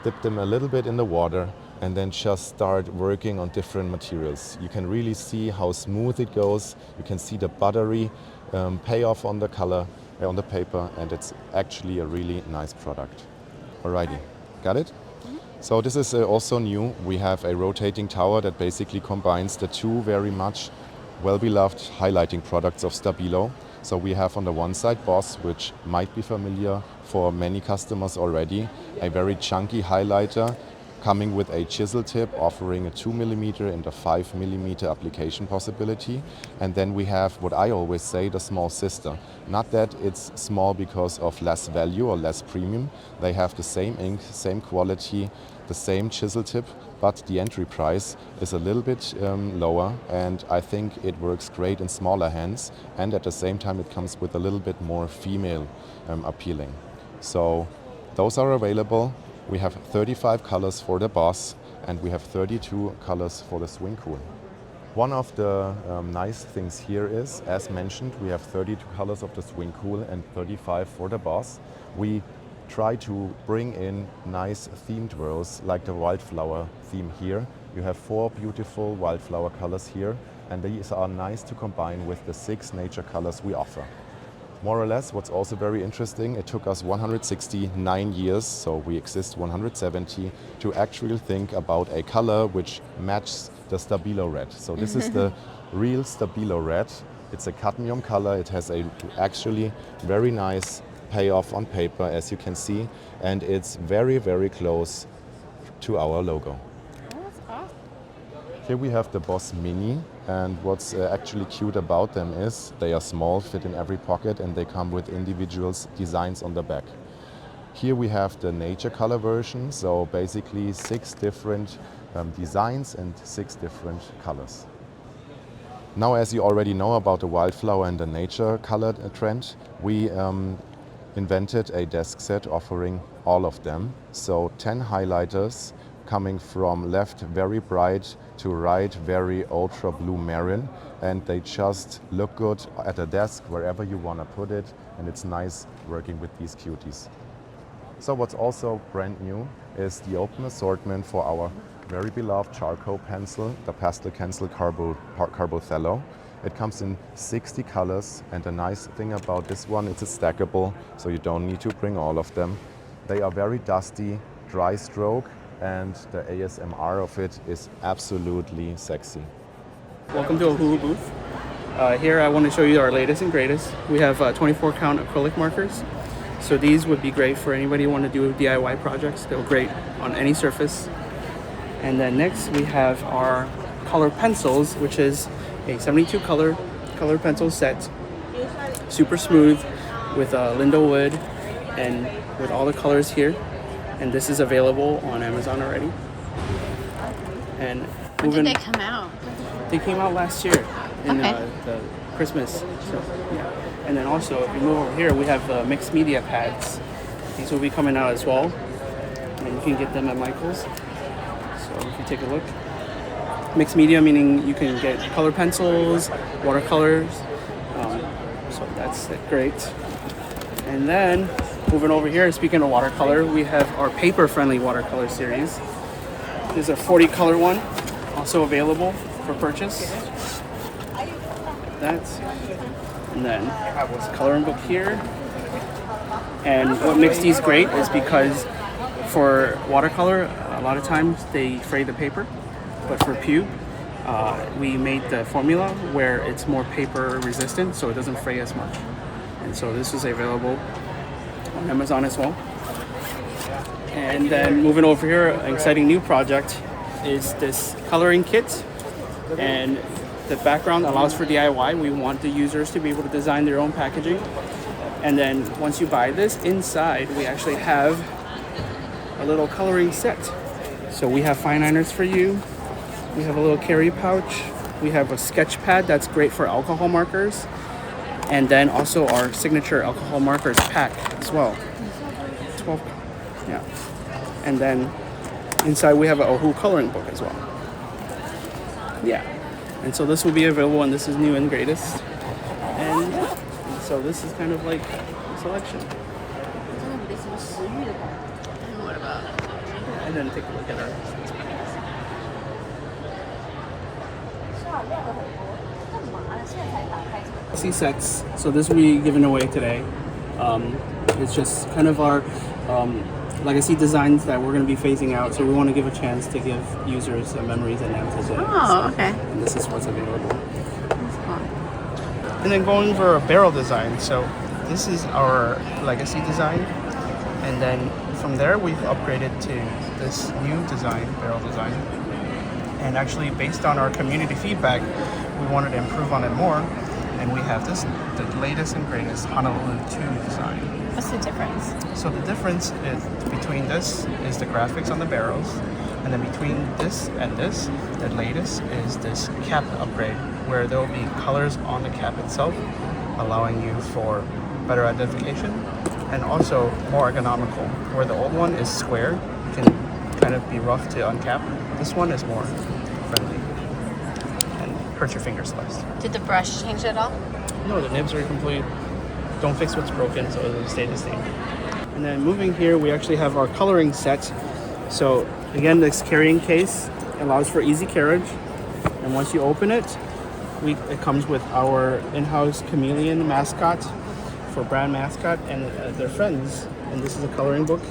dip them a little bit in the water, and then just start working on different materials. You can really see how smooth it goes. You can see the buttery payoff on the color, on the paper, and it's actually a really nice product. Alrighty, got it? So this is also new. We have a rotating tower that basically combines the 2 very much well-beloved highlighting products of Stabilo. So we have on the one side Boss, which might be familiar for many customers already, a very chunky highlighter coming with a chisel tip, offering a 2mm and a 5mm application possibility. And then we have what I always say, the small sister. Not that it's small because of less value or less premium. They have the same ink, same quality, the same chisel tip, but the entry price is a little bit lower, and I think it works great in smaller hands, and at the same time it comes with a little bit more female appealing. So those are available. We have 35 colors for the Boss, and we have 32 colors for the Swing Cool. One of the nice things here is, as mentioned, we have 32 colors of the Swing Cool and 35 for the Boss. We try to bring in nice themed whirls, like the wildflower theme here. You have 4 beautiful wildflower colors here, and these are nice to combine with the 6 nature colors we offer. More or less, what's also very interesting, it took us 169 years, so we exist 170, to actually think about a color which matches the Stabilo red. So this is the real Stabilo red. It's a cadmium color. It has a actually very nice payoff on paper, as you can see, and it's very, very close to our logo. Here we have the Boss Mini, and what's actually cute about them is they are small, fit in every pocket, and they come with individual designs on the back. Here we have the nature color version, so basically 6 different designs and 6 different colors. Now, as you already know about the wildflower and the nature color trend, we invented a desk set offering all of them. So 10 highlighters coming from left very bright to right very ultra blue marine, and they just look good at a desk wherever you want to put it, and it's nice working with these cuties. So what's also brand new is the open assortment for our very beloved charcoal pencil, the Pastel Pencil Carbothello. It comes in 60 colors, and the nice thing about this one, it's a stackable, so you don't need to bring all of them. They are very dusty, dry stroke, and the ASMR of it is absolutely sexy. Welcome to Ohuhu booth. Here I want to show you our latest and greatest. We have 24 count acrylic markers. So these would be great for anybody who want to do DIY projects. They're great on any surface. And then next we have our colored pencils, which is a 72 color colored pencil set. Super smooth with Lindo wood and with all the colors here. And this is available on Amazon already. And When did they come out? They came out last year in the Christmas. So, yeah. And then also, if you move over here, we have the mixed media pads. These will be coming out as well. And you can get them at Michael's. So if you take a look. Mixed media meaning you can get color pencils, watercolors. So that's great. And then moving over here, speaking of watercolor, we have our paper-friendly watercolor series. There's a 40 color one, also available for purchase. That's, and then I have this coloring book here. And what makes these great is because for watercolor, a lot of times they fray the paper, but for Pube, we made the formula where it's more paper resistant, so it doesn't fray as much. And so this is available on Amazon as well. And then moving over here, an exciting new project is this coloring kit. And the background allows for DIY. We want the users to be able to design their own packaging. And then once you buy this, inside we actually have a little coloring set. So we have fine liners for you. We have a little carry pouch. We have a sketch pad that's great for alcohol markers. And then also our signature alcohol markers pack as well. 12, yeah. And then inside we have an Ohuhu coloring book as well. Yeah. And so this will be available, and this is new and greatest. And so this is kind of like a selection. What about? And then take a look at our sets. So this will be given away today. It's just kind of our legacy designs that we're going to be phasing out. So we want to give a chance to give users memories and Namta. Oh, okay. And this is what's available. And then going for a barrel design. So this is our legacy design. And then from there, we've upgraded to this new design, barrel design. And actually, based on our community feedback, we wanted to improve on it more. And we have this, the latest and greatest Honolulu 2 design. What's the difference? So the difference is between this is the graphics on the barrels. And then between this and this, the latest is this cap upgrade, where there will be colors on the cap itself, allowing you for better identification and also more ergonomical. Where the old one is square, you can kind of be rough to uncap. This one is more friendly and hurt your fingers less. Did the brush change at all? No, the nibs are complete. Don't fix what's broken, so it'll stay the same. And then moving here, we actually have our coloring set. So again, this carrying case allows for easy carriage. And once you open it, it comes with our in-house chameleon mascot for brand mascot and their friends. And this is a coloring book.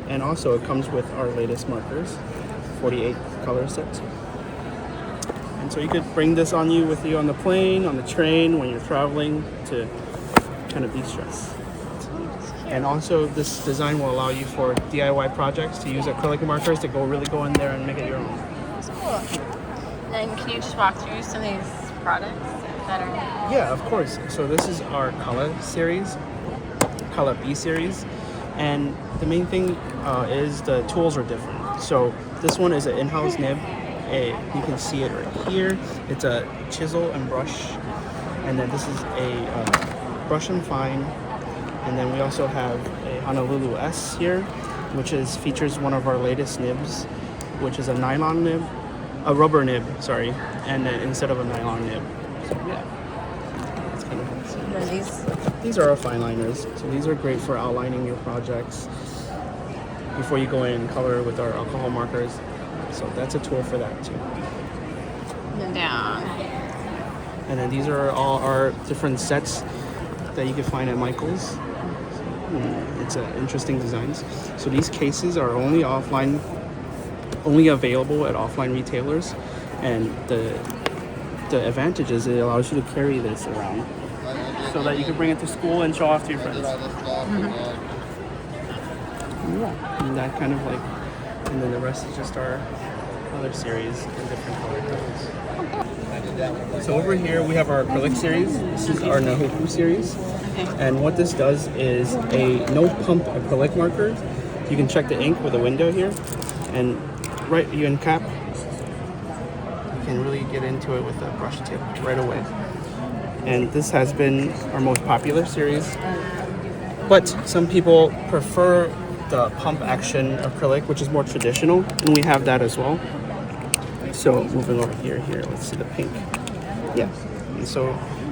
And also it comes with our latest markers, 48 color set. And so you could bring this on you with you on the plane, on the train, when you're traveling to kind of de-stress. And also this design will allow you for DIY projects to use acrylic markers to go in there and make it your own. That's cool. And can you just walk through some of these products that are... Yeah, of course. So this is our color series, color B series. And the main thing is the tools are different. So this one is an in-house nib. You can see it right here. It's a chisel and brush. And then this is a brush and fine. And then we also have a Honolulu S here, which features one of our latest nibs, which is a nylon nib, a rubber nib, sorry, and instead of a nylon nib. So yeah, that's kind of nice. These are our fine liners. So these are great for outlining your projects before you go in and color with our alcohol markers. So that's a tool for that too. Down. And then these are all our different sets that you can find at Michael's. It's interesting designs. So these cases are only available at offline retailers, and the advantage is it allows you to carry this around so that you can bring it to school and show off to your friends. Yeah, and that kind of like, and then the rest is just our other series in different color tones. So over here we have our acrylic series. This is our Ohuhu series. And what this does is a no pump acrylic marker. You can check the ink with a window here, and you uncap, can really get into it with a brush tip right away. And this has been our most popular series, but some people prefer the pump action acrylic, which is more traditional, and we have that as well. So moving over here, let's see the pink. Yeah, and so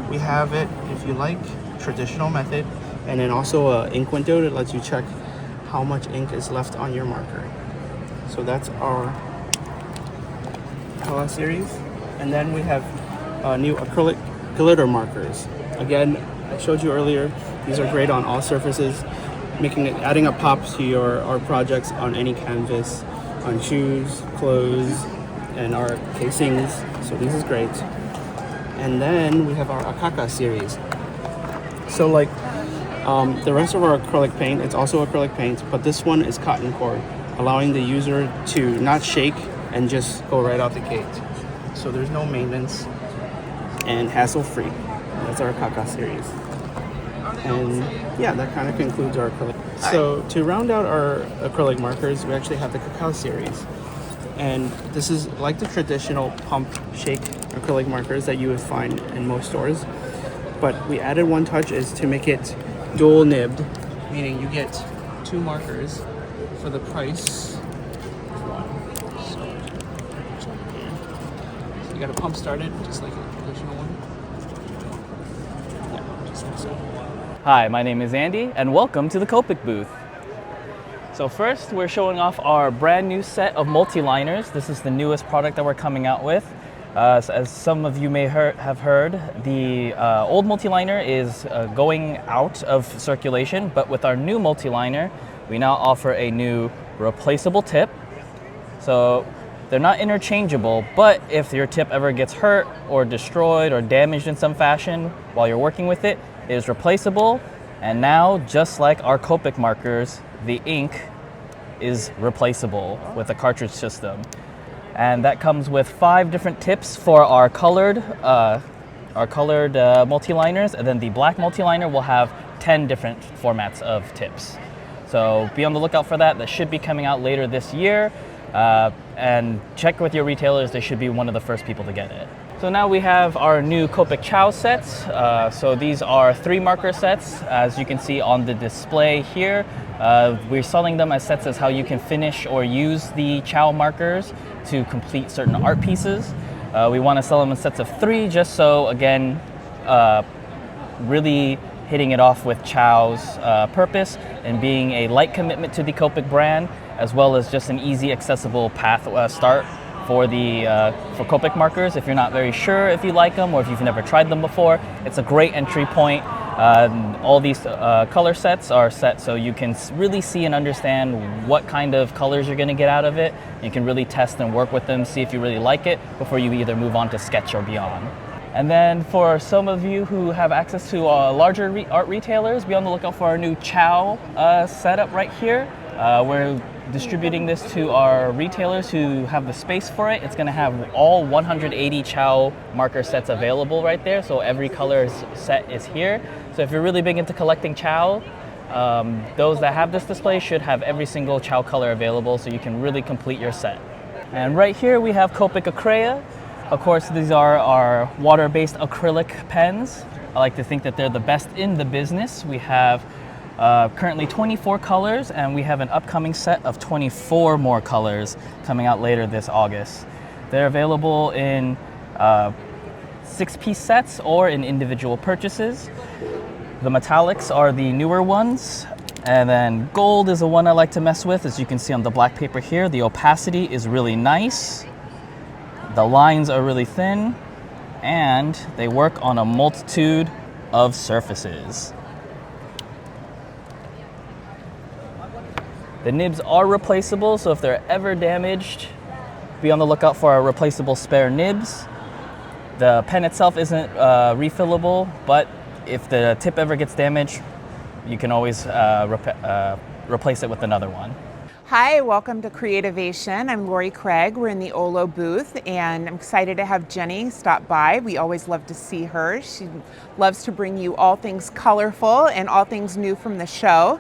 we have it, if you like, traditional method, and then also a ink window that lets you check how much ink is left on your marker. So that's our color series. And then we have new acrylic glitter markers. Again, I showed you earlier, these are great on all surfaces, adding a pop to your art projects on any canvas, on shoes, clothes, and our casings. So this is great. And then we have our Akaka series. So like the rest of our acrylic paint, it's also acrylic paint, but this one is cotton cord, allowing the user to not shake and just go right out the gate. So there's no maintenance and hassle-free. That's our Akaka series. And yeah, that kind of concludes our acrylic. So to round out our acrylic markers, we actually have the Cacao series. And this is like the traditional pump shake acrylic markers that you would find in most stores. But we added one touch is to make it dual nibbed, meaning you get 2 markers for the price of 1. So you got to pump start it just like a traditional one. Yeah, just like so. Hi, my name is Andy, and welcome to the Copic booth. So first, we're showing off our brand new set of multi-liners. This is the newest product that we're coming out with. As some of you may have heard, the old multi-liner is going out of circulation, but with our new multi-liner, we now offer a new replaceable tip. So they're not interchangeable, but if your tip ever gets hurt or destroyed or damaged in some fashion while you're working with it, it is replaceable. And now, just like our Copic markers, the ink is replaceable with a cartridge system. And that comes with 5 different tips for our colored multi-liners, and then the black multi-liner will have 10 different formats of tips. So be on the lookout for that. That should be coming out later this year. And check with your retailers, they should be one of the first people to get it. So now we have our new Copic Chow sets. So these are 3 marker sets, as you can see on the display here. We're selling them as sets as how you can finish or use the Chow markers to complete certain art pieces. We want to sell them in sets of 3, just so, again, really hitting it off with Chow's purpose and being a light commitment to the Copic brand, as well as just an easy, accessible path start for Copic markers. If you're not very sure if you like them or if you've never tried them before, it's a great entry point. All these color sets are set so you can really see and understand what kind of colors you're going to get out of it. You can really test and work with them, see if you really like it before you either move on to sketch or beyond. And then for some of you who have access to larger art retailers, be on the lookout for our new Chow setup right here. We're distributing this to our retailers who have the space for it. It's going to have all 180 Chow marker sets available right there, so every color set is here. So if you're really big into collecting Chow, those that have this display should have every single Chow color available, so you can really complete your set. And right here we have Copic Acrea. Of course, these are our water-based acrylic pens. I like to think that they're the best in the business. We have currently 24 colors, and we have an upcoming set of 24 more colors coming out later this August. They're available in 6-piece sets or in individual purchases. The metallics are the newer ones, and then gold is the one I like to mess with. As you can see on the black paper here, the opacity is really nice. The lines are really thin, and they work on a multitude of surfaces. The nibs are replaceable, so if they're ever damaged, be on the lookout for our replaceable spare nibs. The pen itself isn't refillable, but if the tip ever gets damaged, you can always replace it with another one. Hi, welcome to Creativation. I'm Lori Craig. We're in the Olo booth, and I'm excited to have Jenny stop by. We always love to see her. She loves to bring you all things colorful and all things new from the show.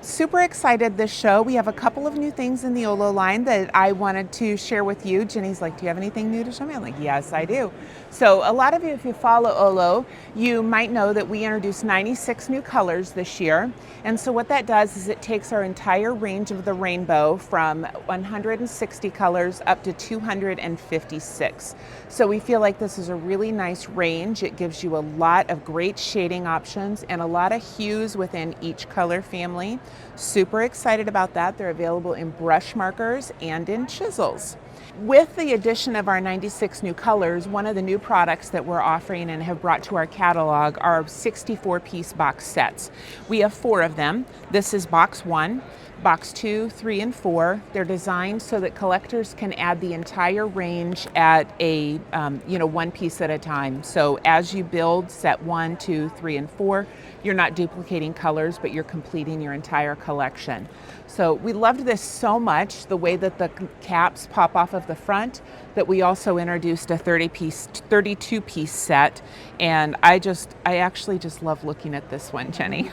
Super excited this show. We have a couple of new things in the Olo line that I wanted to share with you. Jenny's like, do you have anything new to show me? I'm like, yes, I do. So a lot of you, if you follow Olo, you might know that we introduced 96 new colors this year. And so what that does is it takes our entire range of the rainbow from 160 colors up to 256. So we feel like this is a really nice range. It gives you a lot of great shading options and a lot of hues within each color family. Super excited about that. They're available in brush markers and in chisels. With the addition of our 96 new colors, one of the new products that we're offering and have brought to our catalog are 64-piece box sets. We have 4 of them. This is box 1, box 2, 3, and 4. They're designed so that collectors can add the entire range at a, one piece at a time. So as you build set 1, 2, 3, and 4, you're not duplicating colors, but you're completing your entire collection. So we loved this so much, the way that the caps pop off of the front, that we also introduced a 32-piece set. And I actually just love looking at this one, Jenny.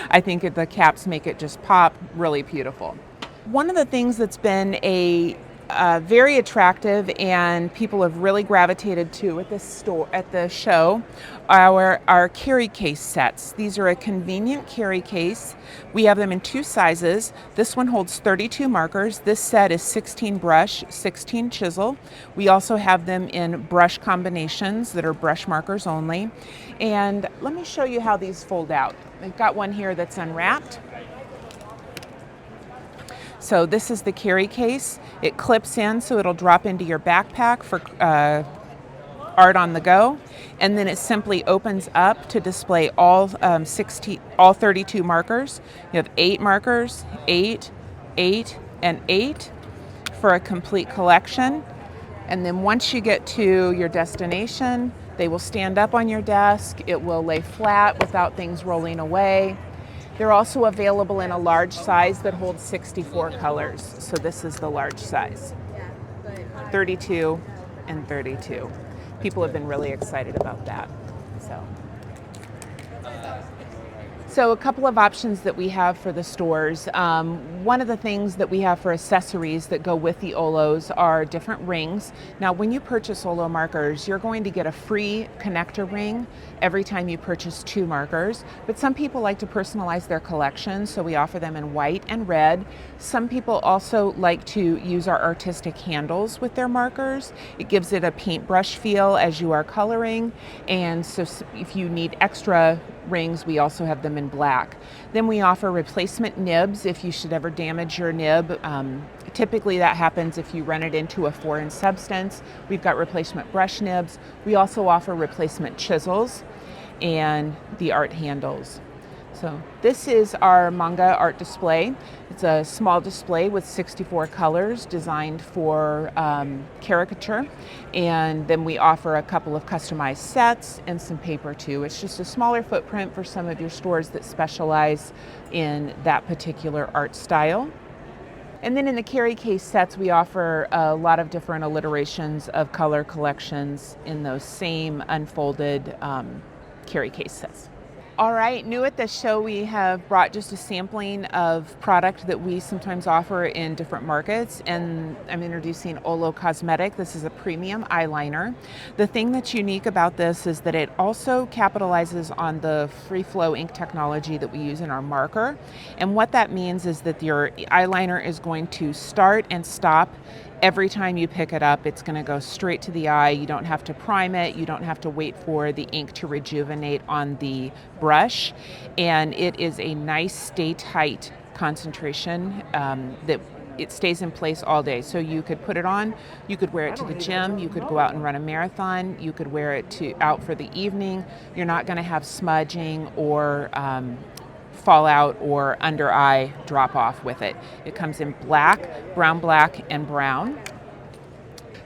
I think the caps make it just pop really beautiful. One of the things that's been very attractive and people have really gravitated to at the show are our carry case sets. These are a convenient carry case. We have them in 2 sizes. This one holds 32 markers. This set is 16 brush, 16 chisel. We also have them in brush combinations that are brush markers only. And let me show you how these fold out. I've got one here that's unwrapped. So this is the carry case. It clips in so it'll drop into your backpack for art on the go. And then it simply opens up to display all 32 markers. You have 8 markers, 8, 8, and 8 for a complete collection. And then once you get to your destination, they will stand up on your desk. It will lay flat without things rolling away. They're also available in a large size that holds 64 colors. So this is the large size, 32 and 32. People have been really excited about that. So a couple of options that we have for the stores. One of the things that we have for accessories that go with the Olos are different rings. Now, when you purchase Olo markers, you're going to get a free connector ring every time you purchase 2 markers. But some people like to personalize their collection, so we offer them in white and red. Some people also like to use our artistic handles with their markers. It gives it a paintbrush feel as you are coloring. And so if you need extra rings, we also have them in black. Then we offer replacement nibs if you should ever damage your nib. Typically that happens if you run it into a foreign substance. We've got replacement brush nibs. We also offer replacement chisels and the art handles. So this is our manga art display. It's a small display with 64 colors designed for caricature. And then we offer a couple of customized sets and some paper too. It's just a smaller footprint for some of your stores that specialize in that particular art style. And then in the carry case sets, we offer a lot of different alliterations of color collections in those same unfolded carry case sets. All right, new at the show, we have brought just a sampling of product that we sometimes offer in different markets, and I'm introducing Olo Cosmetic. This is a premium eyeliner. The thing that's unique about this is that it also capitalizes on the free flow ink technology that we use in our marker. And what that means is that your eyeliner is going to start and stop every time you pick it up. It's going to go straight to the eye. You don't have to prime it. You don't have to wait for the ink to rejuvenate on the brush. And it is a nice stay tight concentration that it stays in place all day. So you could put it on, you could wear it to the gym, you could go out and run a marathon, you could wear it out for the evening. You're not going to have smudging or fallout or under eye drop off with it. It comes in black, brown, and brown.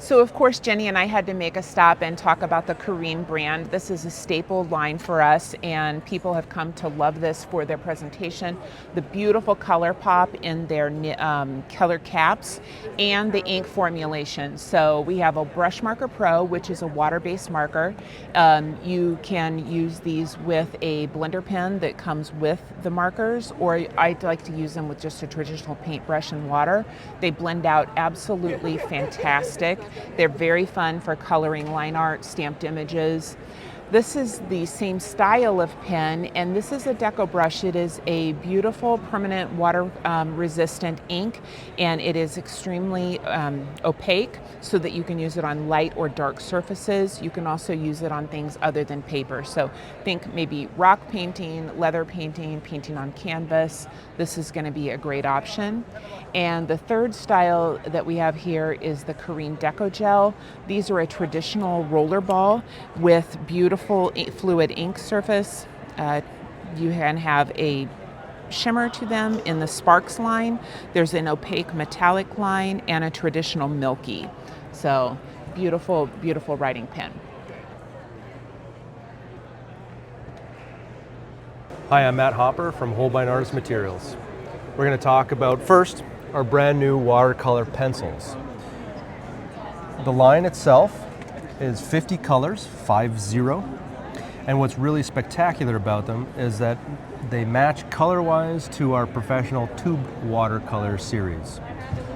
So of course, Jenny and I had to make a stop and talk about the Korean brand. This is a staple line for us, and people have come to love this for their presentation. The beautiful color pop in their color caps and the ink formulation. So we have a Brush Marker Pro, which is a water-based marker. You can use these with a blender pen that comes with the markers, or I like to use them with just a traditional paintbrush and water. They blend out absolutely fantastic. They're very fun for coloring line art, stamped images. This is the same style of pen, and this is a deco brush. It is a beautiful permanent water resistant ink, and it is extremely opaque so that you can use it on light or dark surfaces. You can also use it on things other than paper. So think maybe rock painting, leather painting, painting on canvas. This is going to be a great option. And the third style that we have here is the Korean Deco Gel. These are a traditional roller ball with beautiful fluid ink surface. You can have a shimmer to them in the Sparks line. There's an opaque metallic line and a traditional milky. So beautiful, beautiful writing pen. Hi, I'm Matt Hopper from Holbein Artist Materials. We're going to talk about first our brand new watercolor pencils. The line itself is 50 colors, 50. And what's really spectacular about them is that they match color-wise to our professional tube watercolor series.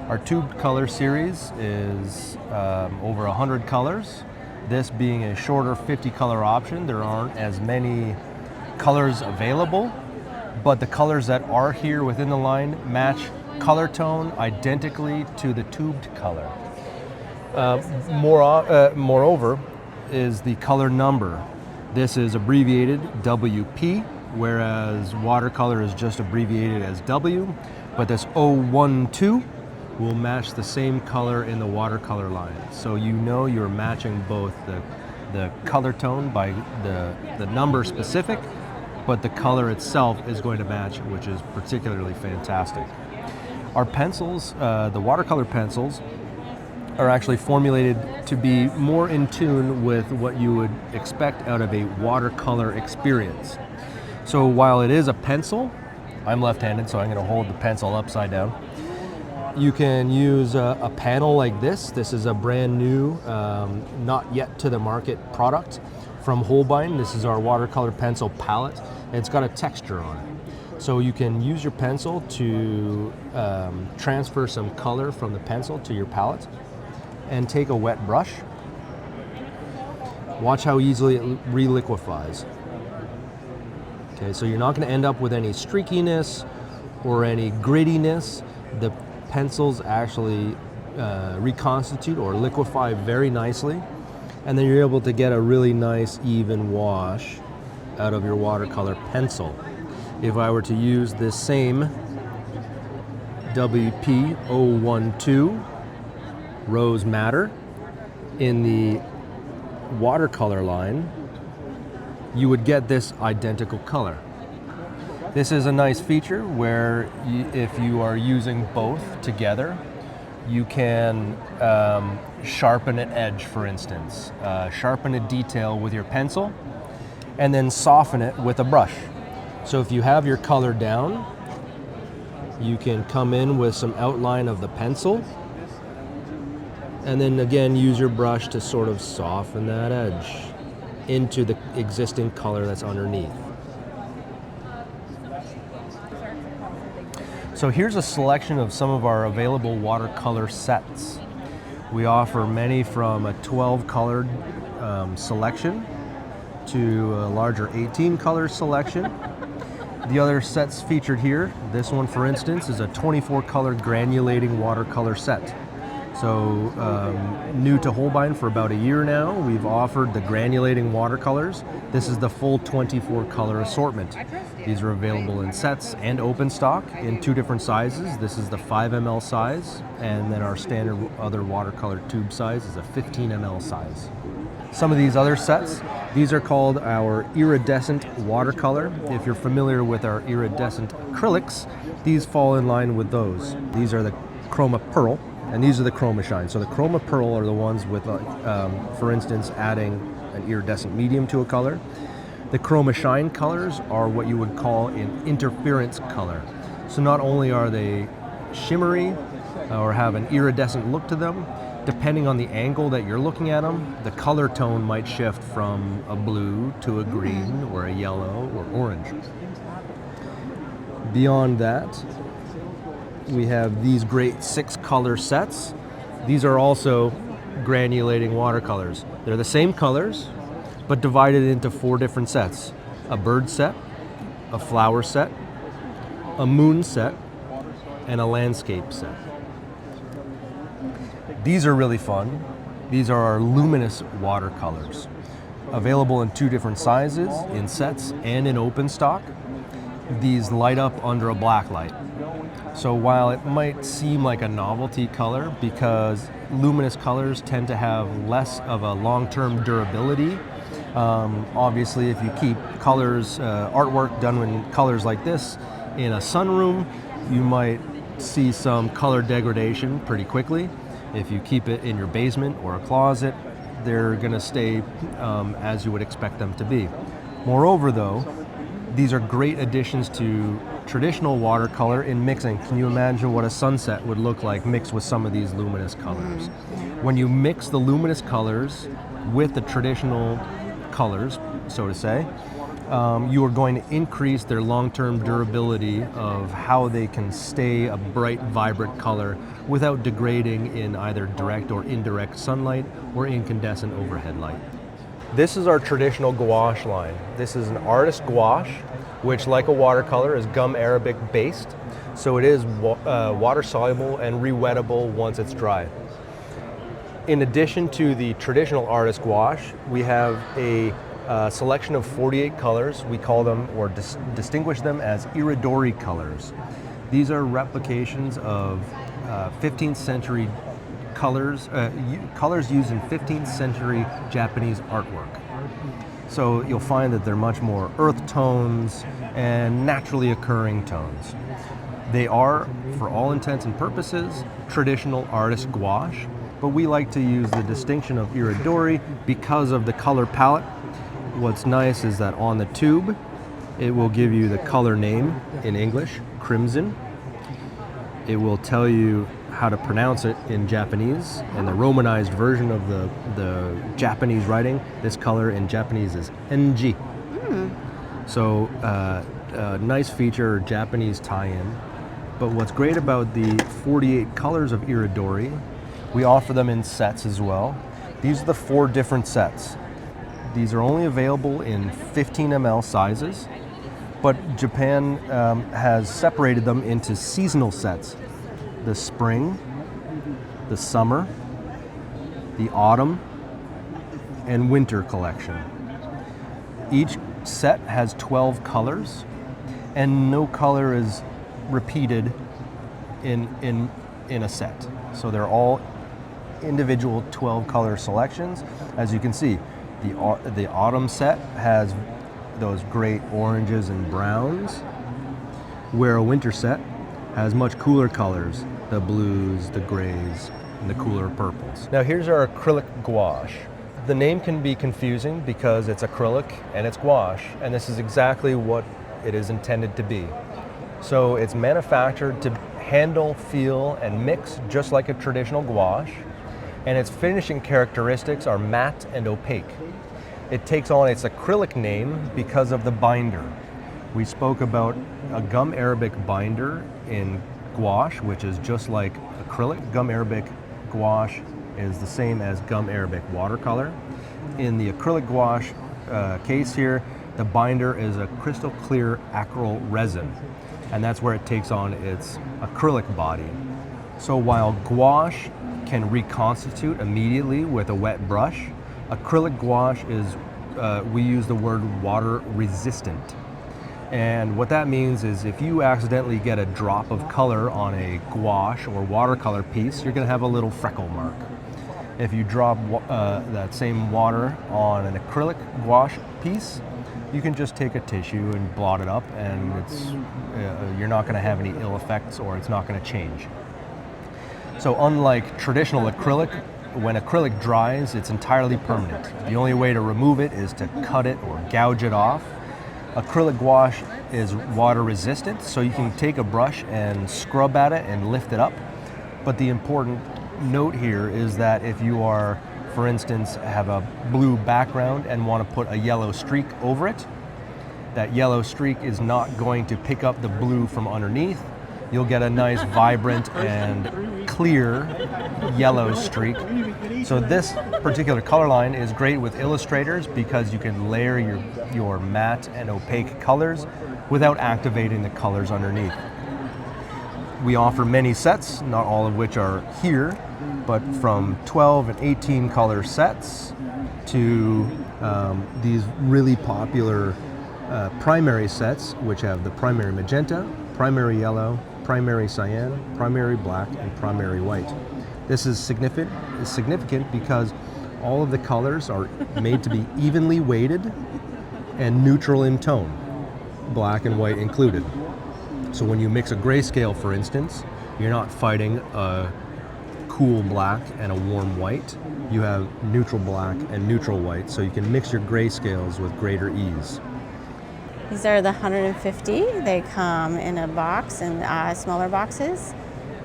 Our tube color series is over 100 colors. This being a shorter 50 color option, there aren't as many colors available, but the colors that are here within the line match color tone identically to the tubed color. Moreover is the color number. This is abbreviated WP, whereas watercolor is just abbreviated as W, but this 012 will match the same color in the watercolor line. So you know you're matching both the color tone by the number specific, but the color itself is going to match, which is particularly fantastic. Our pencils, the watercolor pencils, are actually formulated to be more in tune with what you would expect out of a watercolor experience. So while it is a pencil, I'm left-handed, so I'm going to hold the pencil upside down. You can use a panel like this. This is a brand new, not yet to the market product from Holbein. This is our watercolor pencil palette. It's got a texture on it. So you can use your pencil to transfer some color from the pencil to your palette and take a wet brush. Watch how easily it reliquefies. Okay, so you're not going to end up with any streakiness or any grittiness. The pencils actually reconstitute or liquefy very nicely, and then you're able to get a really nice even wash out of your watercolor pencil. If I were to use this same WP012 Rose Madder in the watercolor line, you would get this identical color. This is a nice feature where if you are using both together, you can sharpen an edge, for instance, sharpen a detail with your pencil, and then soften it with a brush. So if you have your color down, you can come in with some outline of the pencil, and then again use your brush to sort of soften that edge into the existing color that's underneath. So here's a selection of some of our available watercolor sets. We offer many from a 12 colored selection to a larger 18 color selection. The other sets featured here, this one for instance, is a 24 color granulating watercolor set. So new to Holbein for about a year now, we've offered the granulating watercolors. This is the full 24 color assortment. These are available in sets and open stock in 2 different sizes. This is the 5 ml size, and then our standard other watercolor tube size is a 15 ml size. Some of these other sets, these are called our iridescent watercolor. If you're familiar with our iridescent acrylics, these fall in line with those. These are the Chroma Pearl, And these are the Chroma Shine. So the Chroma Pearl are the ones with, for instance, adding an iridescent medium to a color. The Chroma Shine colors are what you would call an interference color. So not only are they shimmery or have an iridescent look to them, depending on the angle that you're looking at them, the color tone might shift from a blue to a green or a yellow or orange. Beyond that, we have these great 6-color sets. These are also granulating watercolors. They're the same colors, but divided into 4 different sets. A bird set, a flower set, a moon set, and a landscape set. These are really fun. These are our luminous watercolors. Available in 2 different sizes, in sets and in open stock. These light up under a black light. So while it might seem like a novelty color, because luminous colors tend to have less of a long-term durability, obviously if you keep colors, artwork done in colors like this in a sunroom, you might see some color degradation pretty quickly. If you keep it in your basement or a closet, they're gonna stay as you would expect them to be. Moreover though, these are great additions to traditional watercolor in mixing. Can you imagine what a sunset would look like mixed with some of these luminous colors? When you mix the luminous colors with the traditional colors, so to say, you are going to increase their long-term durability of how they can stay a bright, vibrant color without degrading in either direct or indirect sunlight or incandescent overhead light. This is our traditional gouache line. This is an artist gouache, which like a watercolor is gum arabic based, so it is water soluble and rewettable once it's dry. In addition to the traditional artist gouache, we have a selection of 48 colors. We call them, or distinguish them as iridori colors. These are replications of 15th century colors, colors used in 15th century Japanese artwork. So you'll find that they're much more earth tones and naturally occurring tones. They are, for all intents and purposes, traditional artist gouache, but we like to use the distinction of iridori because of the color palette. What's nice is that on the tube, it will give you the color name in English, crimson. It will tell you how to pronounce it in Japanese, and the romanized version of the Japanese writing, this color in Japanese is NG. So a nice feature, Japanese tie-in. But what's great about the 48 colors of iridori, we offer them in sets as well. These are the 4 different sets. These are only available in 15 ml sizes, but Japan has separated them into seasonal sets. The spring, the summer, the autumn, and winter collection. Each set has 12 colors, and no color is repeated in a set. So they're all individual 12 color selections. As you can see, the autumn set has those great oranges and browns, where a winter set has much cooler colors, the blues, the grays, and the cooler purples. Now here's our acrylic gouache. The name can be confusing because it's acrylic and it's gouache, and this is exactly what it is intended to be. So it's manufactured to handle, feel, and mix just like a traditional gouache, and its finishing characteristics are matte and opaque. It takes on its acrylic name because of the binder. We spoke about a gum arabic binder in gouache, which is just like acrylic. Gum arabic gouache is the same as gum arabic watercolor. In the acrylic gouache case here, the binder is a crystal clear acryl resin, and that's where it takes on its acrylic body. So while gouache can reconstitute immediately with a wet brush, acrylic gouache is, we use the word water resistant. And what that means is if you accidentally get a drop of color on a gouache or watercolor piece, you're gonna have a little freckle mark. If you drop that same water on an acrylic gouache piece, you can just take a tissue and blot it up, and it's, you're not gonna have any ill effects, or it's not gonna change. So unlike traditional acrylic, when acrylic dries, it's entirely permanent. The only way to remove it is to cut it or gouge it off. Acrylic gouache is water resistant, so you can take a brush and scrub at it and lift it up. But the important note here is that if you are, for instance, have a blue background and want to put a yellow streak over it, that yellow streak is not going to pick up the blue from underneath. You'll get a nice vibrant and clear yellow streak. So this particular color line is great with illustrators because you can layer your matte and opaque colors without activating the colors underneath. We offer many sets, not all of which are here, but from 12 and 18 color sets to these really popular primary sets, which have the primary magenta, primary yellow, primary cyan, primary black, and primary white. This is significant because all of the colors are made to be evenly weighted and neutral in tone, black and white included. So when you mix a grayscale, for instance, you're not fighting a cool black and a warm white. You have neutral black and neutral white, so you can mix your grayscales with greater ease. These are the 150. They come in a box and smaller boxes,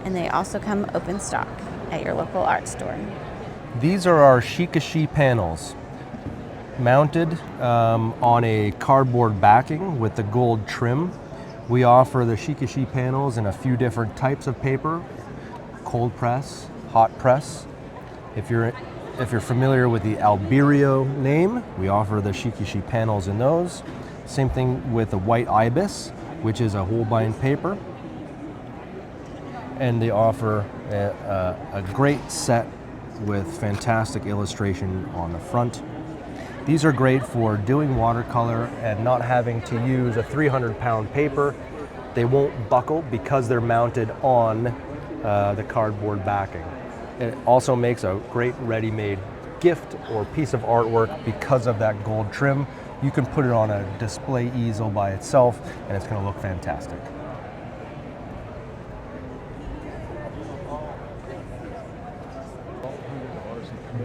and they also come open stock at your local art store. These are our Shikashi panels, mounted on a cardboard backing with the gold trim. We offer the Shikashi panels in a few different types of paper: cold press, hot press. If you're familiar with the Alberio name, we offer the Shikashi panels in those. Same thing with the white ibis, which is a Holbein paper. And they offer a great set with fantastic illustration on the front. These are great for doing watercolor and not having to use a 300-pound paper. They won't buckle because they're mounted on the cardboard backing. It also makes a great ready-made gift or piece of artwork because of that gold trim. You can put it on a display easel by itself and it's going to look fantastic.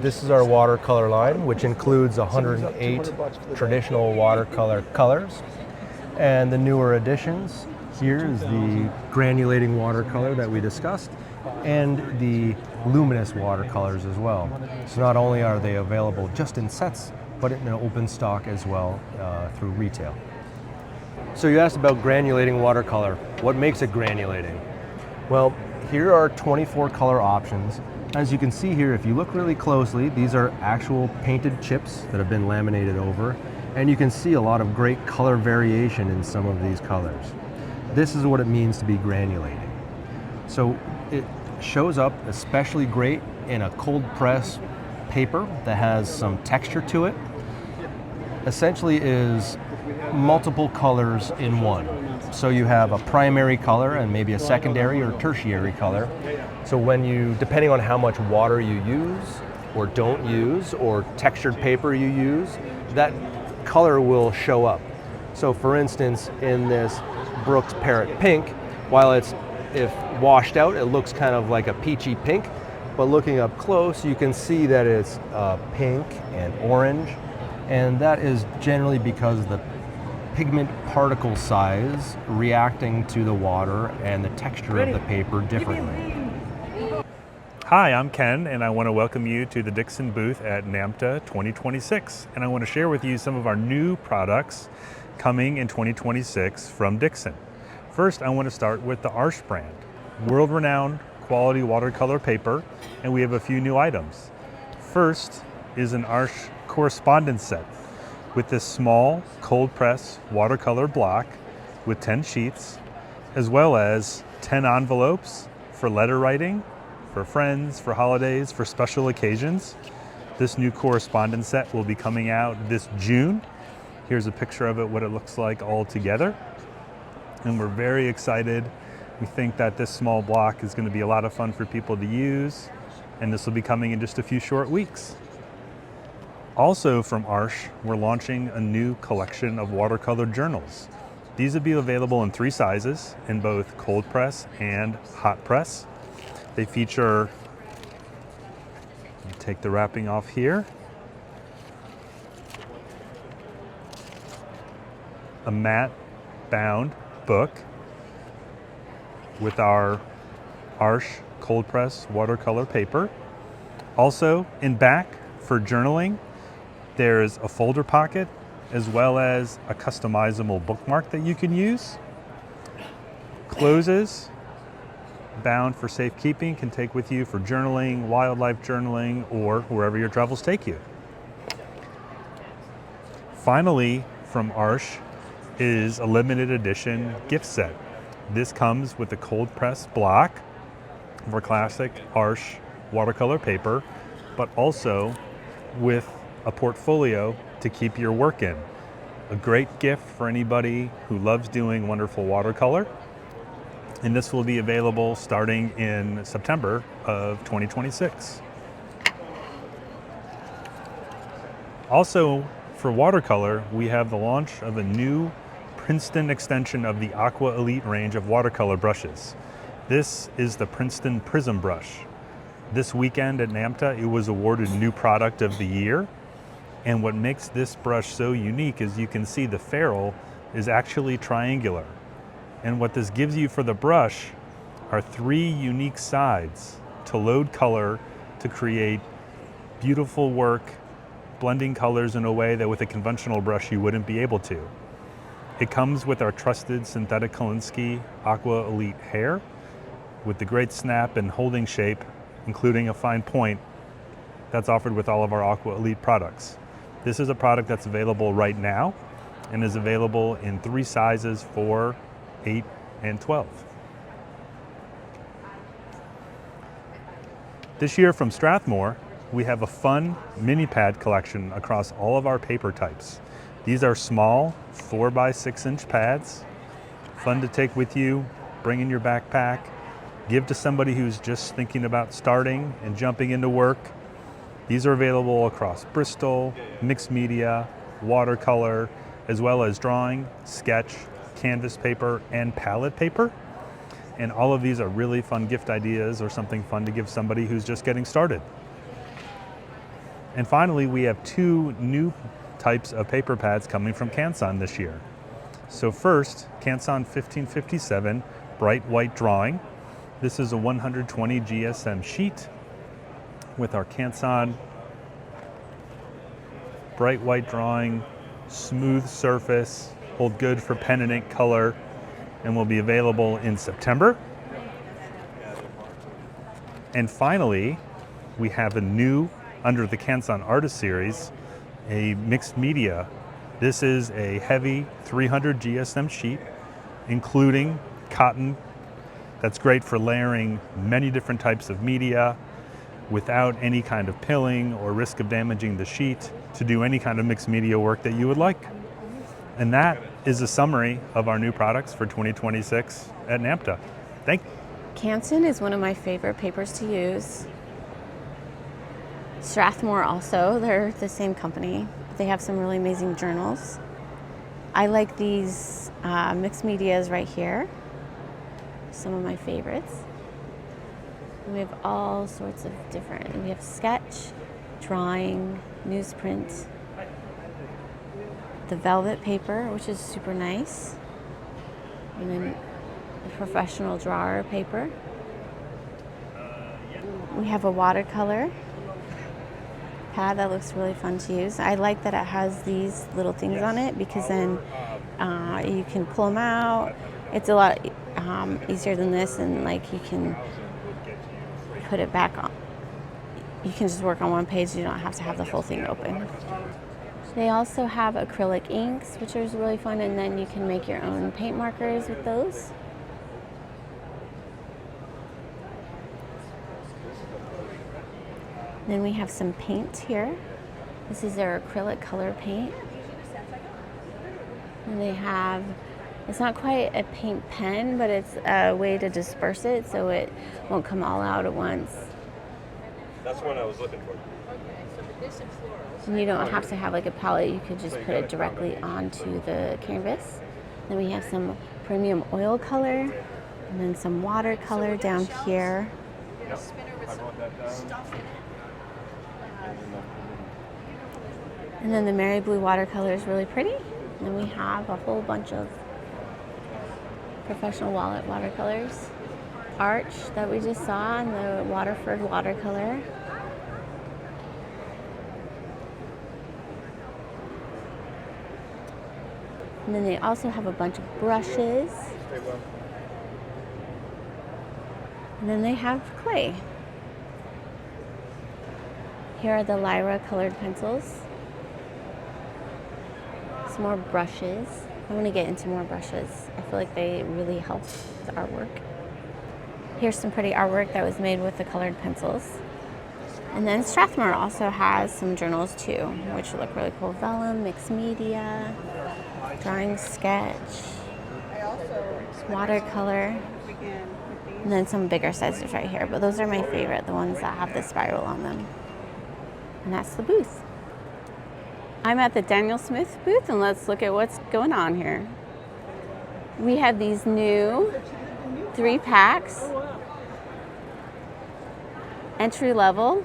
This is our watercolor line, which includes 108 traditional watercolor colors. And the newer additions, here is the granulating watercolor that we discussed, and the luminous watercolors as well. So not only are they available just in sets, but in open stock as well through retail. So you asked about granulating watercolor. What makes it granulating? Well, here are 24 color options. As you can see here, if you look really closely, these are actual painted chips that have been laminated over, and you can see a lot of great color variation in some of these colors. This is what it means to be granulating. So it shows up especially great in a cold press paper that has some texture to it. Essentially is multiple colors in one. So you have a primary color and maybe a secondary or tertiary color. So when you, depending on how much water you use or don't use or textured paper you use, that color will show up. So for instance, in this Brooks Parrot Pink, while if washed out, it looks kind of like a peachy pink, but looking up close, you can see that it's pink and orange, and that is generally because the pigment particle size reacting to the water and the texture of the paper differently. Hi, I'm Ken, and I want to welcome you to the Dixon booth at Namta 2026, and I want to share with you some of our new products coming in 2026 from Dixon. First, I want to start with the Arsh brand, world-renowned quality watercolor paper, and we have a few new items. First is an Arsh correspondence set with this small cold press watercolor block with 10 sheets, as well as 10 envelopes for letter writing, for friends, for holidays, for special occasions. This new correspondence set will be coming out this June. Here's a picture of it, what it looks like all together. And we're very excited. We think that this small block is going to be a lot of fun for people to use, and this will be coming in just a few short weeks. Also from Arsh, we're launching a new collection of watercolor journals. These will be available in 3 sizes, in both cold press and hot press. They feature, take the wrapping off here, a matte bound book with our Arches cold press watercolor paper. Also in back for journaling, there's a folder pocket as well as a customizable bookmark that you can use. Closes, bound for safekeeping, can take with you for journaling, wildlife journaling, or wherever your travels take you. Finally, from Arches is a limited edition gift set. This comes with a cold press block for classic Arches watercolor paper, but also with a portfolio to keep your work in. A great gift for anybody who loves doing wonderful watercolor. And this will be available starting in September of 2026. Also, for watercolor, we have the launch of a new Princeton extension of the Aqua Elite range of watercolor brushes. This is the Princeton Prism brush. This weekend at Namta, it was awarded New Product of the Year. And what makes this brush so unique is you can see the ferrule is actually triangular. And what this gives you for the brush are 3 unique sides to load color to create beautiful work, blending colors in a way that with a conventional brush you wouldn't be able to. It comes with our trusted synthetic Kolinsky Aqua Elite hair with the great snap and holding shape, including a fine point that's offered with all of our Aqua Elite products. This is a product that's available right now and is available in 3 sizes, 4, 8, and 12. This year from Strathmore, we have a fun mini pad collection across all of our paper types. These are small 4x6 inch pads, fun to take with you, bring in your backpack, give to somebody who's just thinking about starting and jumping into work. These are available across Bristol, mixed media, watercolor, as well as drawing, sketch, canvas paper, and palette paper. And all of these are really fun gift ideas or something fun to give somebody who's just getting started. And finally, we have 2 new types of paper pads coming from Canson this year. So first, Canson 1557 Bright White Drawing. This is a 120 GSM sheet with our Canson Bright White Drawing, smooth surface, hold good for pen and ink color, and will be available in September. And finally, we have a new, under the Canson Artist Series, a mixed media. This is a heavy 300 GSM sheet, including cotton. That's great for layering many different types of media without any kind of pilling or risk of damaging the sheet to do any kind of mixed media work that you would like. And that is a summary of our new products for 2026 at Namta. Thank you. Canson is one of my favorite papers to use. Strathmore also, they're the same company. They have some really amazing journals. I like these mixed medias right here. Some of my favorites. We have all sorts of different, we have sketch, drawing, newsprint, the velvet paper, which is super nice, and then the professional drawer paper. We have a watercolor pad that looks really fun to use. I like that it has these little things on it because then you can pull them out. It's a lot easier than this, and like you can put it back on. You can just work on one page, you don't have to have the whole thing open. They also have acrylic inks, which is really fun, and then you can make your own paint markers with those. Then we have some paint here. This is their acrylic color paint. And they have, it's not quite a paint pen, but it's a way to disperse it so it won't come all out at once. That's what I was looking for. And you don't have to have like a palette, you could just put it directly onto the canvas. Then we have some premium oil color, and then some watercolor down here. And then the Mary Blue watercolor is really pretty. And then we have a whole bunch of professional wallet watercolors. Arch that we just saw, and the Waterford watercolor. And then they also have a bunch of brushes. And then they have clay. Here are the Lyra colored pencils. Some more brushes. I want to get into more brushes. I feel like they really help the artwork. Here's some pretty artwork that was made with the colored pencils. And then Strathmore also has some journals too, which look really cool. Vellum, mixed media, drawing sketch, watercolor, and then some bigger sizes right here. But those are my favorite, the ones that have the spiral on them. And that's the booth. I'm at the Daniel Smith booth, and let's look at what's going on here. We have these new 3-packs, entry level,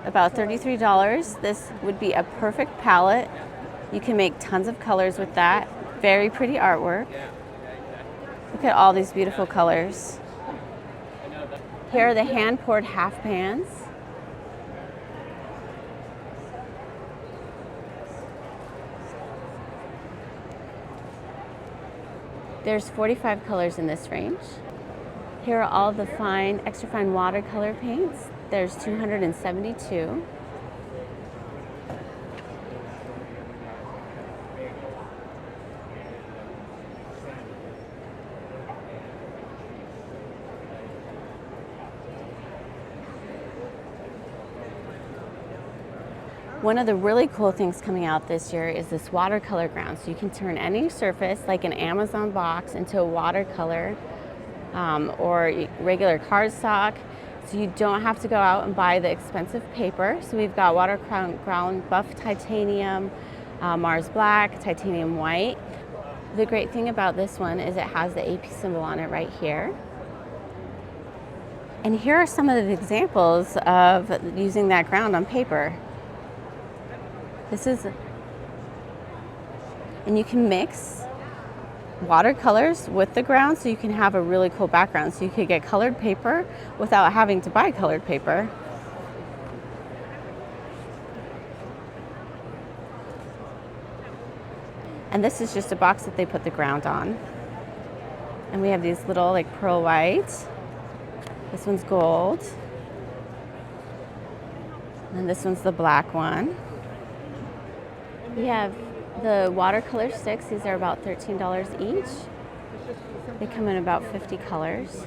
about $33. This would be a perfect palette. You can make tons of colors with that. Very pretty artwork. Look at all these beautiful colors. Here are the hand-poured half pans. There's 45 colors in this range. Here are all the fine, extra fine watercolor paints. There's 272. One of the really cool things coming out this year is this watercolor ground. So you can turn any surface, like an Amazon box, into a watercolor or regular cardstock. So you don't have to go out and buy the expensive paper. So we've got ground buff titanium, Mars black, titanium white. The great thing about this one is it has the AP symbol on it right here. And here are some of the examples of using that ground on paper. And you can mix watercolors with the ground so you can have a really cool background. So you could get colored paper without having to buy colored paper. And this is just a box that they put the ground on. And we have these little like pearl white. This one's gold. And this one's the black one. We have the watercolor sticks. These are about $13 each. They come in about 50 colors.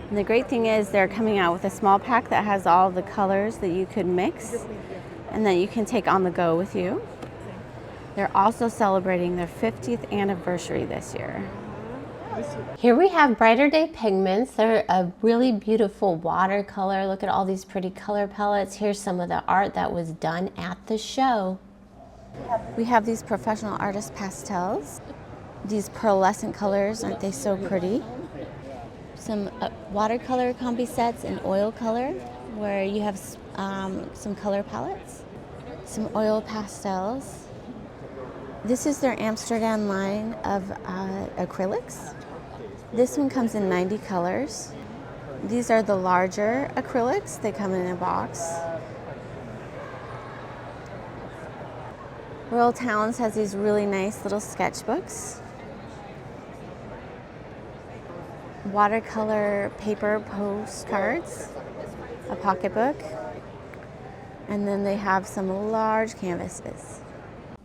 And the great thing is they're coming out with a small pack that has all the colors that you could mix and that you can take on the go with you. They're also celebrating their 50th anniversary this year. Here we have Brighter Day Pigments. They're a really beautiful watercolor. Look at all these pretty color palettes. Here's some of the art that was done at the show. We have these professional artist pastels. These pearlescent colors, aren't they so pretty? Some watercolor combi sets in oil color, where you have some color palettes. Some oil pastels. This is their Amsterdam line of acrylics. This one comes in 90 colors. These are the larger acrylics. They come in a box. Royal Talons has these really nice little sketchbooks. Watercolor paper postcards, a pocketbook, and then they have some large canvases.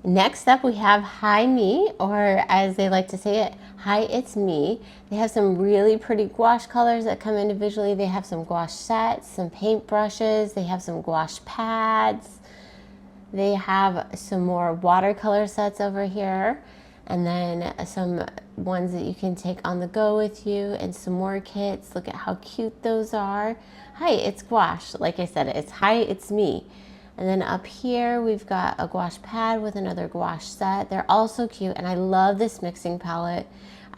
Next up we have Hi Me, or as they like to say it, Hi It's Me. They have some really pretty gouache colors that come individually. They have some gouache sets, some paint brushes, they have some gouache pads. They have some more watercolor sets over here, and then some ones that you can take on the go with you, and some more kits. Look at how cute those are. Hi, it's gouache. Like I said, it's Hi It's Me. And then up here, we've got a gouache pad with another gouache set. They're all so cute, and I love this mixing palette.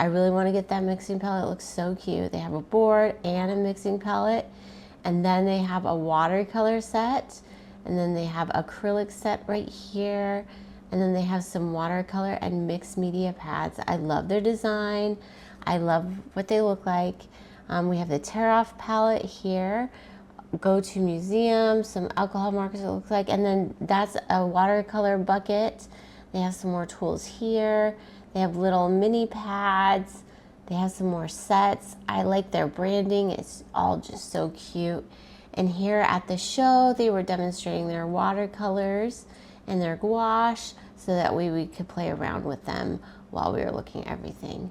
I really want to get that mixing palette. It looks so cute. They have a board and a mixing palette, and then they have a watercolor set, and then they have acrylic set right here, and then they have some watercolor and mixed media pads. I love their design. I love what they look like. We have the tear off palette here, go to museum, some alcohol markers it looks like, and then that's a watercolor bucket. They have some more tools here. They have little mini pads. They have some more sets. I like their branding. It's all just so cute. And here at the show, they were demonstrating their watercolors and their gouache so that way we could play around with them while we were looking at everything.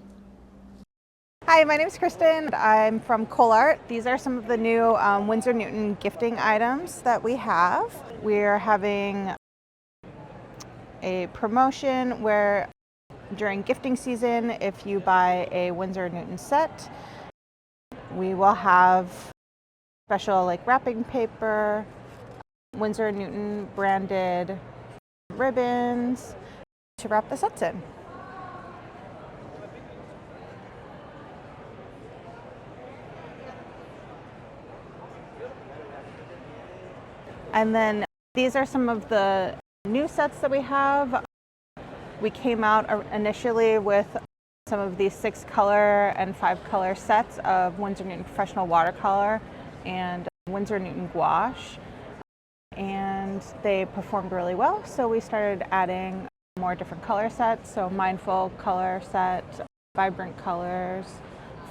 Hi, my name is Kristen. I'm from Colart. These are some of the new Windsor and Newton gifting items that we have. We're having a promotion where during gifting season, if you buy a Windsor and Newton set, we will have special like wrapping paper, Windsor and Newton branded ribbons to wrap the sets in. And then these are some of the new sets that we have. We came out initially with some of these 6-color and 5-color sets of Windsor and Newton Professional Watercolor and Windsor and Newton Gouache. And they performed really well, so we started adding more different color sets. So mindful color set, vibrant colors,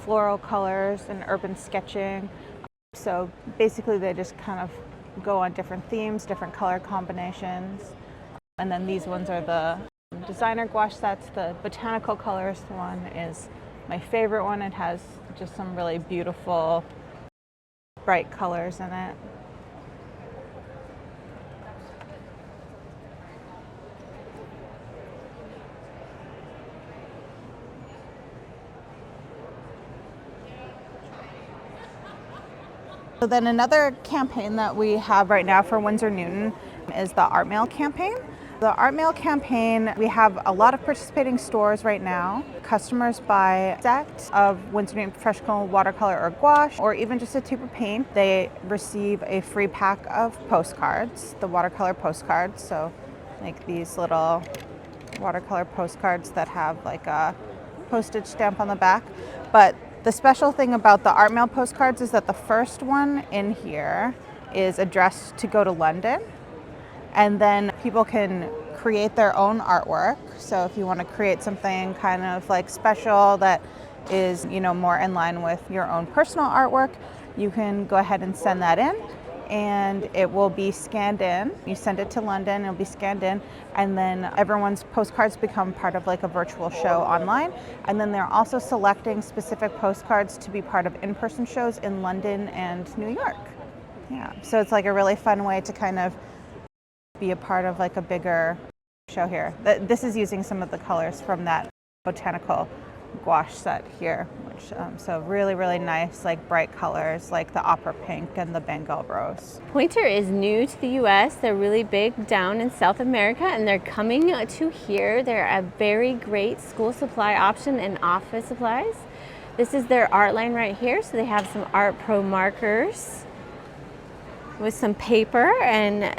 floral colors, and urban sketching. So basically they just kind of go on different themes, different color combinations. And then these ones are the designer gouache sets. The botanical colors one is my favorite one. It has just some really beautiful bright colors in it. So then another campaign that we have right now for Windsor Newton is the Art Mail campaign. The Art Mail campaign, we have a lot of participating stores right now. Customers buy a set of Windsor Newton Professional Watercolor or Gouache, or even just a tube of paint. They receive a free pack of postcards, the watercolor postcards. So like these little watercolor postcards that have like a postage stamp on the back. But the special thing about the Art Mail postcards is that the first one in here is addressed to go to London, and then people can create their own artwork. So if you want to create something kind of like special that is, you know, more in line with your own personal artwork, you can go ahead and send that in, and it will be scanned in. You send it to London, it'll be scanned in, and then everyone's postcards become part of like a virtual show online. And then they're also selecting specific postcards to be part of in-person shows in London and New York. Yeah, so it's like a really fun way to kind of be a part of like a bigger show here. This is using some of the colors from that botanical gouache set here, which so really, really nice, like bright colors like the opera pink and the Bengal rose. Pointer is new to the US. They're really big down in South America, and they're coming to here. They're a very great school supply option and office supplies. This is their art line right here. So they have some Art Pro markers with some paper and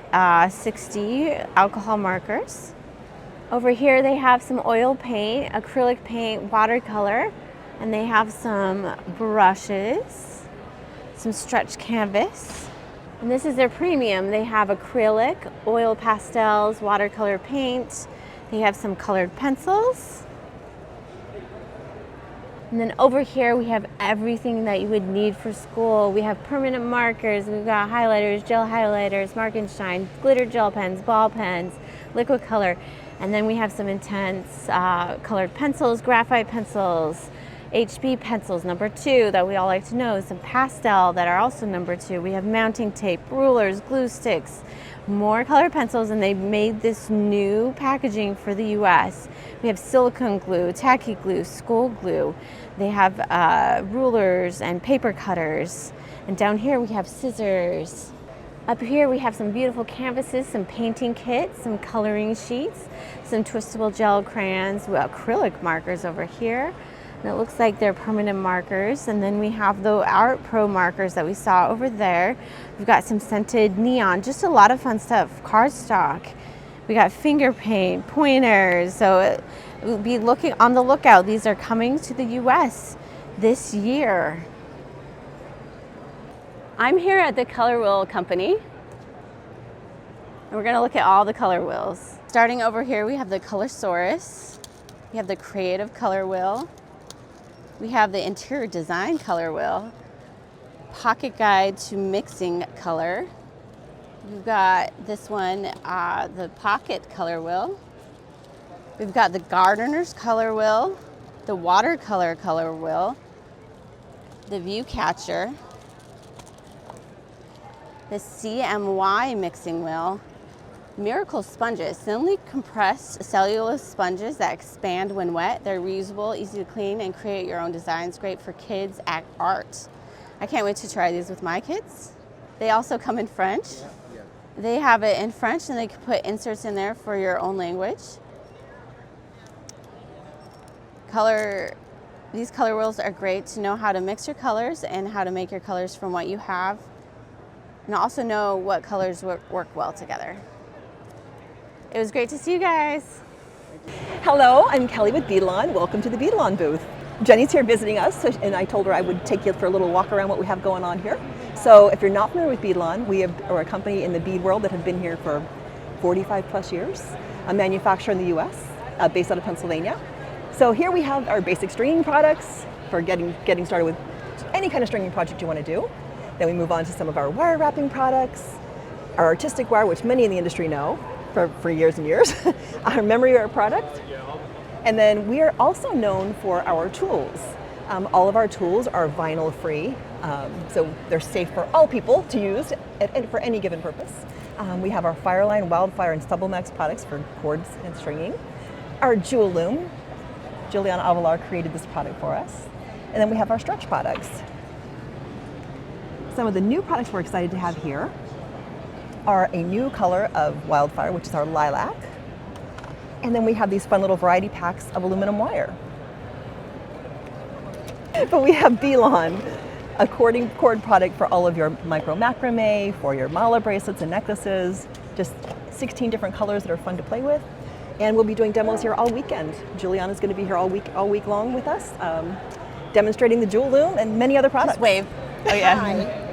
60 alcohol markers. Over here they have some oil paint, acrylic paint, watercolor, and they have some brushes, some stretch canvas. And this is their premium. They have acrylic, oil pastels, watercolor paint. They have some colored pencils. And then over here we have everything that you would need for school. We have permanent markers, we've got highlighters, gel highlighters, Mark and Shine, glitter gel pens, ball pens, liquid color. And then we have some intense colored pencils, graphite pencils, HB pencils, #2 that we all like to know, some pastel that are also #2. We have mounting tape, rulers, glue sticks, more colored pencils, and they made this new packaging for the US. We have silicone glue, tacky glue, school glue. They have rulers and paper cutters. And down here we have scissors. Up here we have some beautiful canvases, some painting kits, some coloring sheets, some twistable gel crayons, acrylic markers over here. And it looks like they're permanent markers. And then we have the Art Pro markers that we saw over there. We've got some scented neon, just a lot of fun stuff. Cardstock. We got finger paint, pointers. So we'll be looking on the lookout. These are coming to the US this year. I'm here at the Color Wheel Company. And we're gonna look at all the color wheels. Starting over here, we have the Colorsaurus. We have the Creative Color Wheel. We have the Interior Design Color Wheel. Pocket Guide to Mixing Color. We've got this one, the Pocket Color Wheel. We've got the Gardener's Color Wheel, the Watercolor Color Wheel, the View Catcher, the CMY Mixing Wheel, Miracle Sponges, thinly compressed cellulose sponges that expand when wet. They're reusable, easy to clean, and create your own designs. Great for kids at art. I can't wait to try these with my kids. They also come in French. They have it in French, and they can put inserts in there for your own language. These color wheels are great to know how to mix your colors and how to make your colors from what you have, and also know what colors work well together. It was great to see you guys. Hello, I'm Kelly with Beadalon. Welcome to the Beadalon booth. Jenny's here visiting us, and I told her I would take you for a little walk around what we have going on here. So if you're not familiar with Beadalon, we are a company in the bead world that have been here for 45 plus years, a manufacturer in the US, based out of Pennsylvania. So here we have our basic stringing products for getting started with any kind of stringing project you want to do. Then we move on to some of our wire wrapping products, our artistic wire, which many in the industry know for years and years, our memory wire product. And then we are also known for our tools. All of our tools are vinyl free, so they're safe for all people to use for any given purpose. We have our Fireline, Wildfire, and Stubble Max products for cords and stringing. Our Jewel Loom, Juliana Avalar created this product for us. And then we have our stretch products. Some of the new products we're excited to have here are a new color of Wildfire, which is our lilac. And then we have these fun little variety packs of aluminum wire. But we have Beadalon, a cord product for all of your micro macrame, for your mala bracelets and necklaces, just 16 different colors that are fun to play with. And we'll be doing demos here all weekend. Juliana's going to be here all week long with us, demonstrating the Jewel Loom and many other products. Just wave. Oh yeah.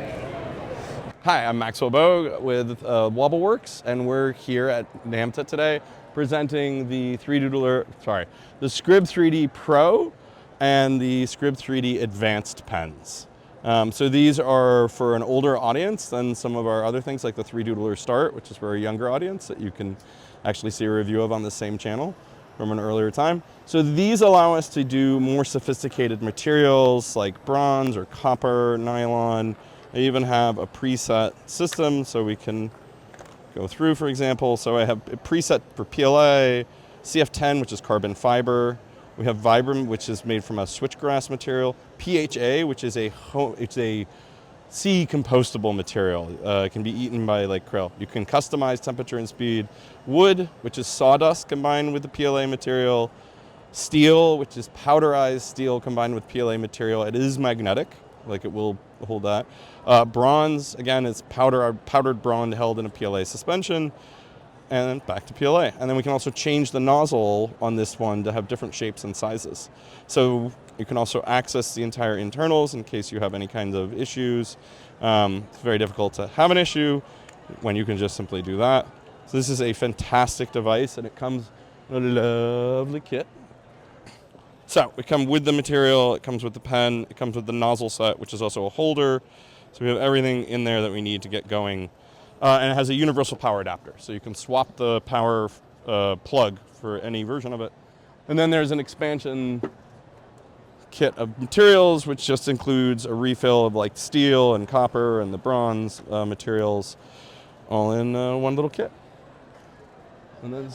Hi, I'm Maxwell Bogue with Wobbleworks, and we're here at Namta today presenting the the Scrib 3D Pro and the Scrib 3D Advanced pens. So these are for an older audience than some of our other things like the 3Doodler Start, which is for a younger audience that you can actually see a review of on the same channel from an earlier time. So these allow us to do more sophisticated materials like bronze or copper, nylon. I even have a preset system so we can go through, for example. So I have a preset for PLA, CF10, which is carbon fiber. We have Vibram, which is made from a switchgrass material. PHA, which is it's a sea compostable material. It can be eaten by like krill. You can customize temperature and speed. Wood, which is sawdust combined with the PLA material. Steel, which is powderized steel combined with PLA material. It is magnetic, like it will hold that. Bronze, again, it's powdered bronze held in a PLA suspension. And then back to PLA. And then we can also change the nozzle on this one to have different shapes and sizes. So you can also access the entire internals in case you have any kinds of issues. It's very difficult to have an issue when you can just simply do that. So this is a fantastic device, and it comes in a lovely kit. So we come with the material, it comes with the pen, it comes with the nozzle set, which is also a holder. So we have everything in there that we need to get going. And it has a universal power adapter, so you can swap the power plug for any version of it. And then there's an expansion kit of materials, which just includes a refill of like steel and copper and the bronze materials, all in one little kit. And then,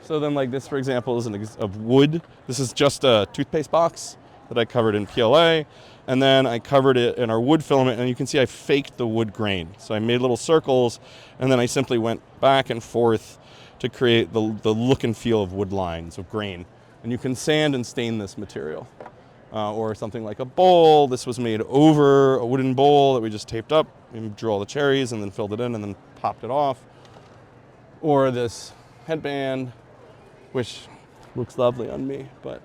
so then like this, for example, is of wood. This is just a toothpaste box that I covered in PLA. And then I covered it in our wood filament, and you can see I faked the wood grain. So I made little circles, and then I simply went back and forth to create the look and feel of wood lines, of grain. And you can sand and stain this material. Or something like a bowl. This was made over a wooden bowl that we just taped up and drew all the cherries and then filled it in and then popped it off. Or this headband, which looks lovely on me, but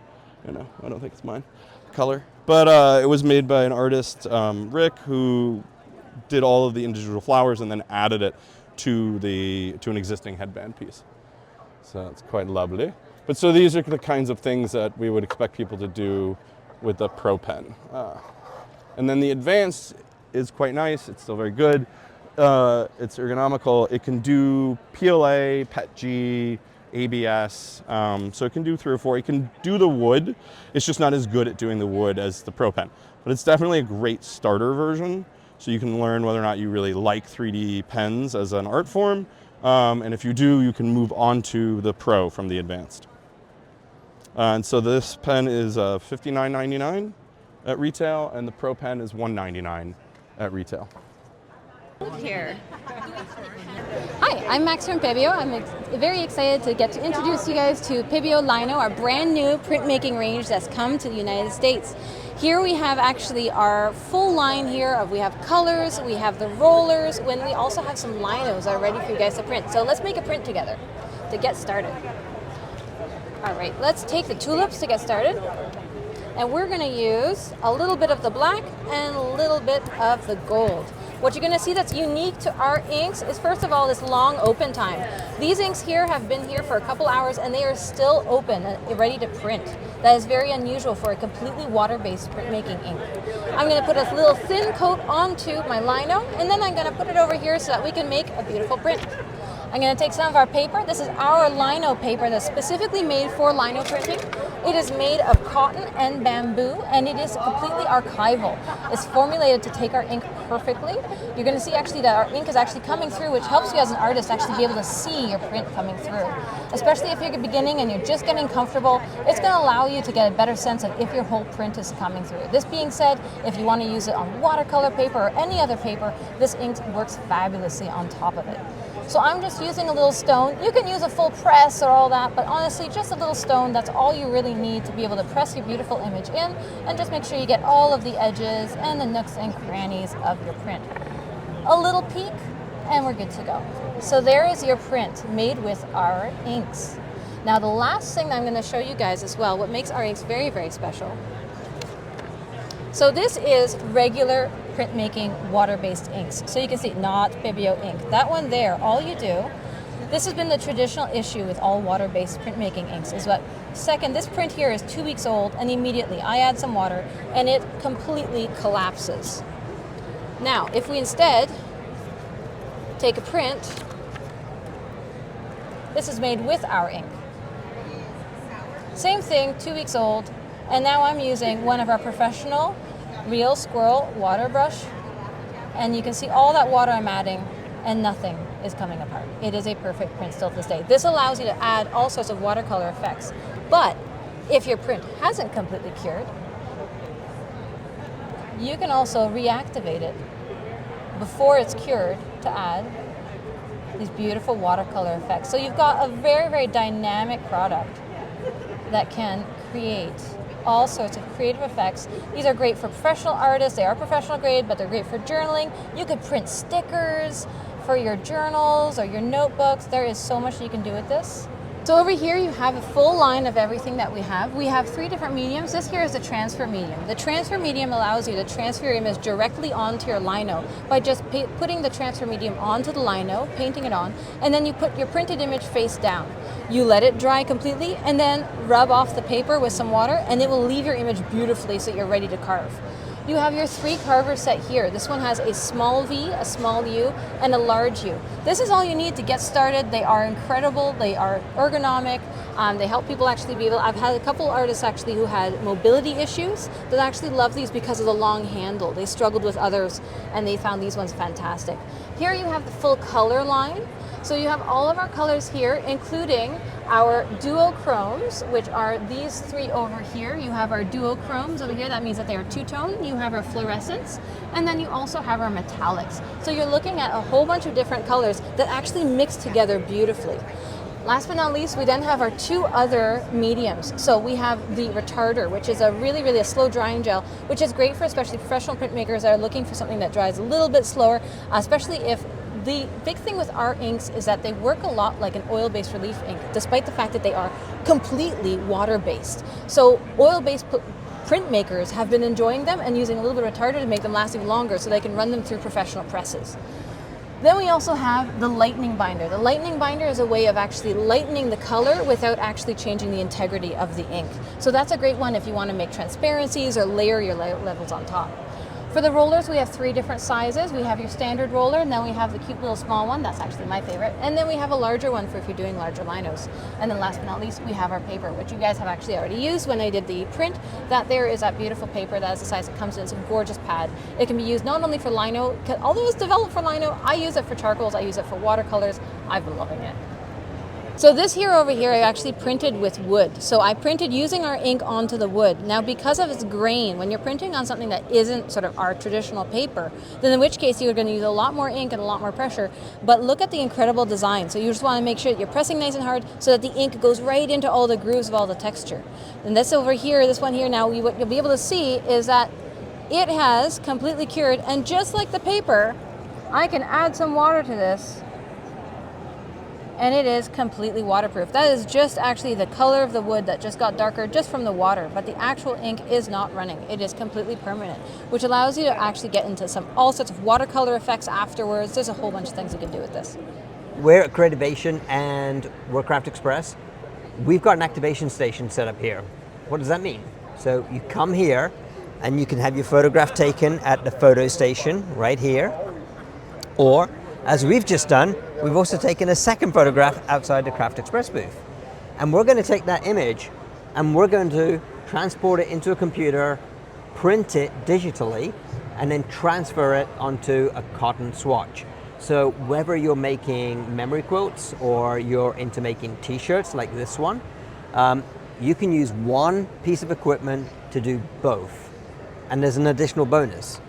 you know, I don't think it's mine color. But it was made by an artist, Rick, who did all of the individual flowers and then added it to an existing headband piece. So it's quite lovely. But so these are the kinds of things that we would expect people to do with the Pro Pen. And then the Advanced is quite nice. It's still very good. It's ergonomical. It can do PLA, PETG, ABS. So it can do 3 or 4. It can do the wood. It's just not as good at doing the wood as the Pro Pen. But it's definitely a great starter version. So you can learn whether or not you really like 3D pens as an art form. And if you do, you can move on to the Pro from the Advanced. And so this pen is $59.99 at retail, and the Pro Pen is $199 at retail. Here. Hi, I'm Max from Pebeo. I'm very excited to get to introduce you guys to Pebeo Lino, our brand new printmaking range that's come to the United States. Here we have actually our full line here we have colors, we have the rollers, and we also have some linos that are ready for you guys to print. So let's make a print together to get started. All right, let's take the tulips to get started. And we're gonna use a little bit of the black and a little bit of the gold. What you're gonna see that's unique to our inks is first of all this long open time. These inks here have been here for a couple hours and they are still open and ready to print. That is very unusual for a completely water-based printmaking ink. I'm gonna put a little thin coat onto my lino and then I'm gonna put it over here so that we can make a beautiful print. I'm going to take some of our paper. This is our lino paper that's specifically made for lino printing. It is made of cotton and bamboo, and it is completely archival. It's formulated to take our ink perfectly. You're going to see actually that our ink is actually coming through, which helps you as an artist actually be able to see your print coming through. Especially if you're beginning and you're just getting comfortable, it's going to allow you to get a better sense of if your whole print is coming through. This being said, if you want to use it on watercolor paper or any other paper, this ink works fabulously on top of it. So I'm just using a little stone. You can use a full press or all that, but honestly, just a little stone, that's all you really need to be able to press your beautiful image in, and just make sure you get all of the edges and the nooks and crannies of your print. A little peek, and we're good to go. So there is your print made with our inks. Now the last thing that I'm gonna show you guys as well, what makes our inks very, very special. So this is regular printmaking water-based inks. So you can see, not Pebeo ink. That one there, all you do, this has been the traditional issue with all water-based printmaking inks, is what, second, this print here is 2 weeks old, and immediately I add some water, and it completely collapses. Now, if we instead take a print, this is made with our ink. Same thing, 2 weeks old, and now I'm using one of our professional Real Squirrel water brush, and you can see all that water I'm adding and nothing is coming apart. It is a perfect print still to this day. This allows you to add all sorts of watercolor effects, but if your print hasn't completely cured, you can also reactivate it before it's cured to add these beautiful watercolor effects. So you've got a very, very dynamic product that can create all sorts of creative effects. These are great for professional artists. They are professional grade, but they're great for journaling. You could print stickers for your journals or your notebooks. There is so much you can do with this. So over here you have a full line of everything that we have. We have 3 different mediums. This here is the transfer medium. The transfer medium allows you to transfer your image directly onto your lino by just putting the transfer medium onto the lino, painting it on, and then you put your printed image face down. You let it dry completely and then rub off the paper with some water, and it will leave your image beautifully so you're ready to carve. You have your 3 carvers set here. This one has a small V, a small U, and a large U. This is all you need to get started. They are incredible. They are ergonomic. They help people actually be able, I've had a couple artists actually who had mobility issues that actually love these because of the long handle. They struggled with others and they found these ones fantastic. Here you have the full color line. So you have all of our colors here, including our duochromes, which are these 3 over here. You have our duochromes over here. That means that they are 2-tone. You have our fluorescents, and then you also have our metallics. So you're looking at a whole bunch of different colors that actually mix together beautifully. Last but not least, we then have our two other mediums. So we have the retarder, which is a really a slow drying gel, which is great for especially professional printmakers that are looking for something that dries a little bit slower, especially if the big thing with our inks is that they work a lot like an oil-based relief ink, despite the fact that they are completely water-based. So oil-based printmakers have been enjoying them and using a little bit of retarder to make them last even longer so they can run them through professional presses. Then we also have the lightning binder. The lightning binder is a way of actually lightening the color without actually changing the integrity of the ink. So that's a great one if you want to make transparencies or layer your levels on top. For the rollers, we have 3 different sizes. We have your standard roller, and then we have the cute little small one. That's actually my favorite. And then we have a larger one for if you're doing larger linos. And then last but not least, we have our paper, which you guys have actually already used when I did the print. That there is that beautiful paper. That is the size it comes in. It's a gorgeous pad. It can be used not only for lino, although it's developed for lino, I use it for charcoals, I use it for watercolors. I've been loving it. So this here over here, I actually printed with wood. So I printed using our ink onto the wood. Now because of its grain, when you're printing on something that isn't sort of our traditional paper, then in which case you're going to use a lot more ink and a lot more pressure. But look at the incredible design. So you just want to make sure that you're pressing nice and hard so that the ink goes right into all the grooves of all the texture. And this over here, this one here now, what you'll be able to see is that it has completely cured. And just like the paper, I can add some water to this and it is completely waterproof. That is just actually the color of the wood that just got darker just from the water, but the actual ink is not running. It is completely permanent, which allows you to actually get into all sorts of watercolor effects afterwards. There's a whole bunch of things you can do with this. We're at Creativation and we're Craft Express. We've got an activation station set up here. What does that mean? So you come here and you can have your photograph taken at the photo station right here, or as we've just done, we've also taken a second photograph outside the Craft Express booth. And we're going to take that image and we're going to transport it into a computer, print it digitally, and then transfer it onto a cotton swatch. So whether you're making memory quilts or you're into making t-shirts like this one, you can use one piece of equipment to do both. And there's an additional bonus.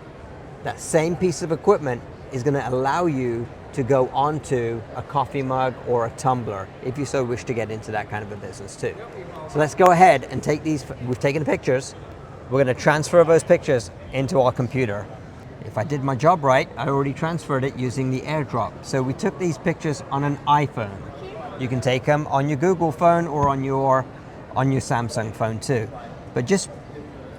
That same piece of equipment is going to allow you to go onto a coffee mug or a tumbler if you so wish to get into that kind of a business too. So let's go ahead and take these. We've taken the pictures. We're going to transfer those pictures into our computer. If I did my job right, I already transferred it using the airdrop. So we took these pictures on an iPhone. You can take them on your Google phone or on your Samsung phone too. But just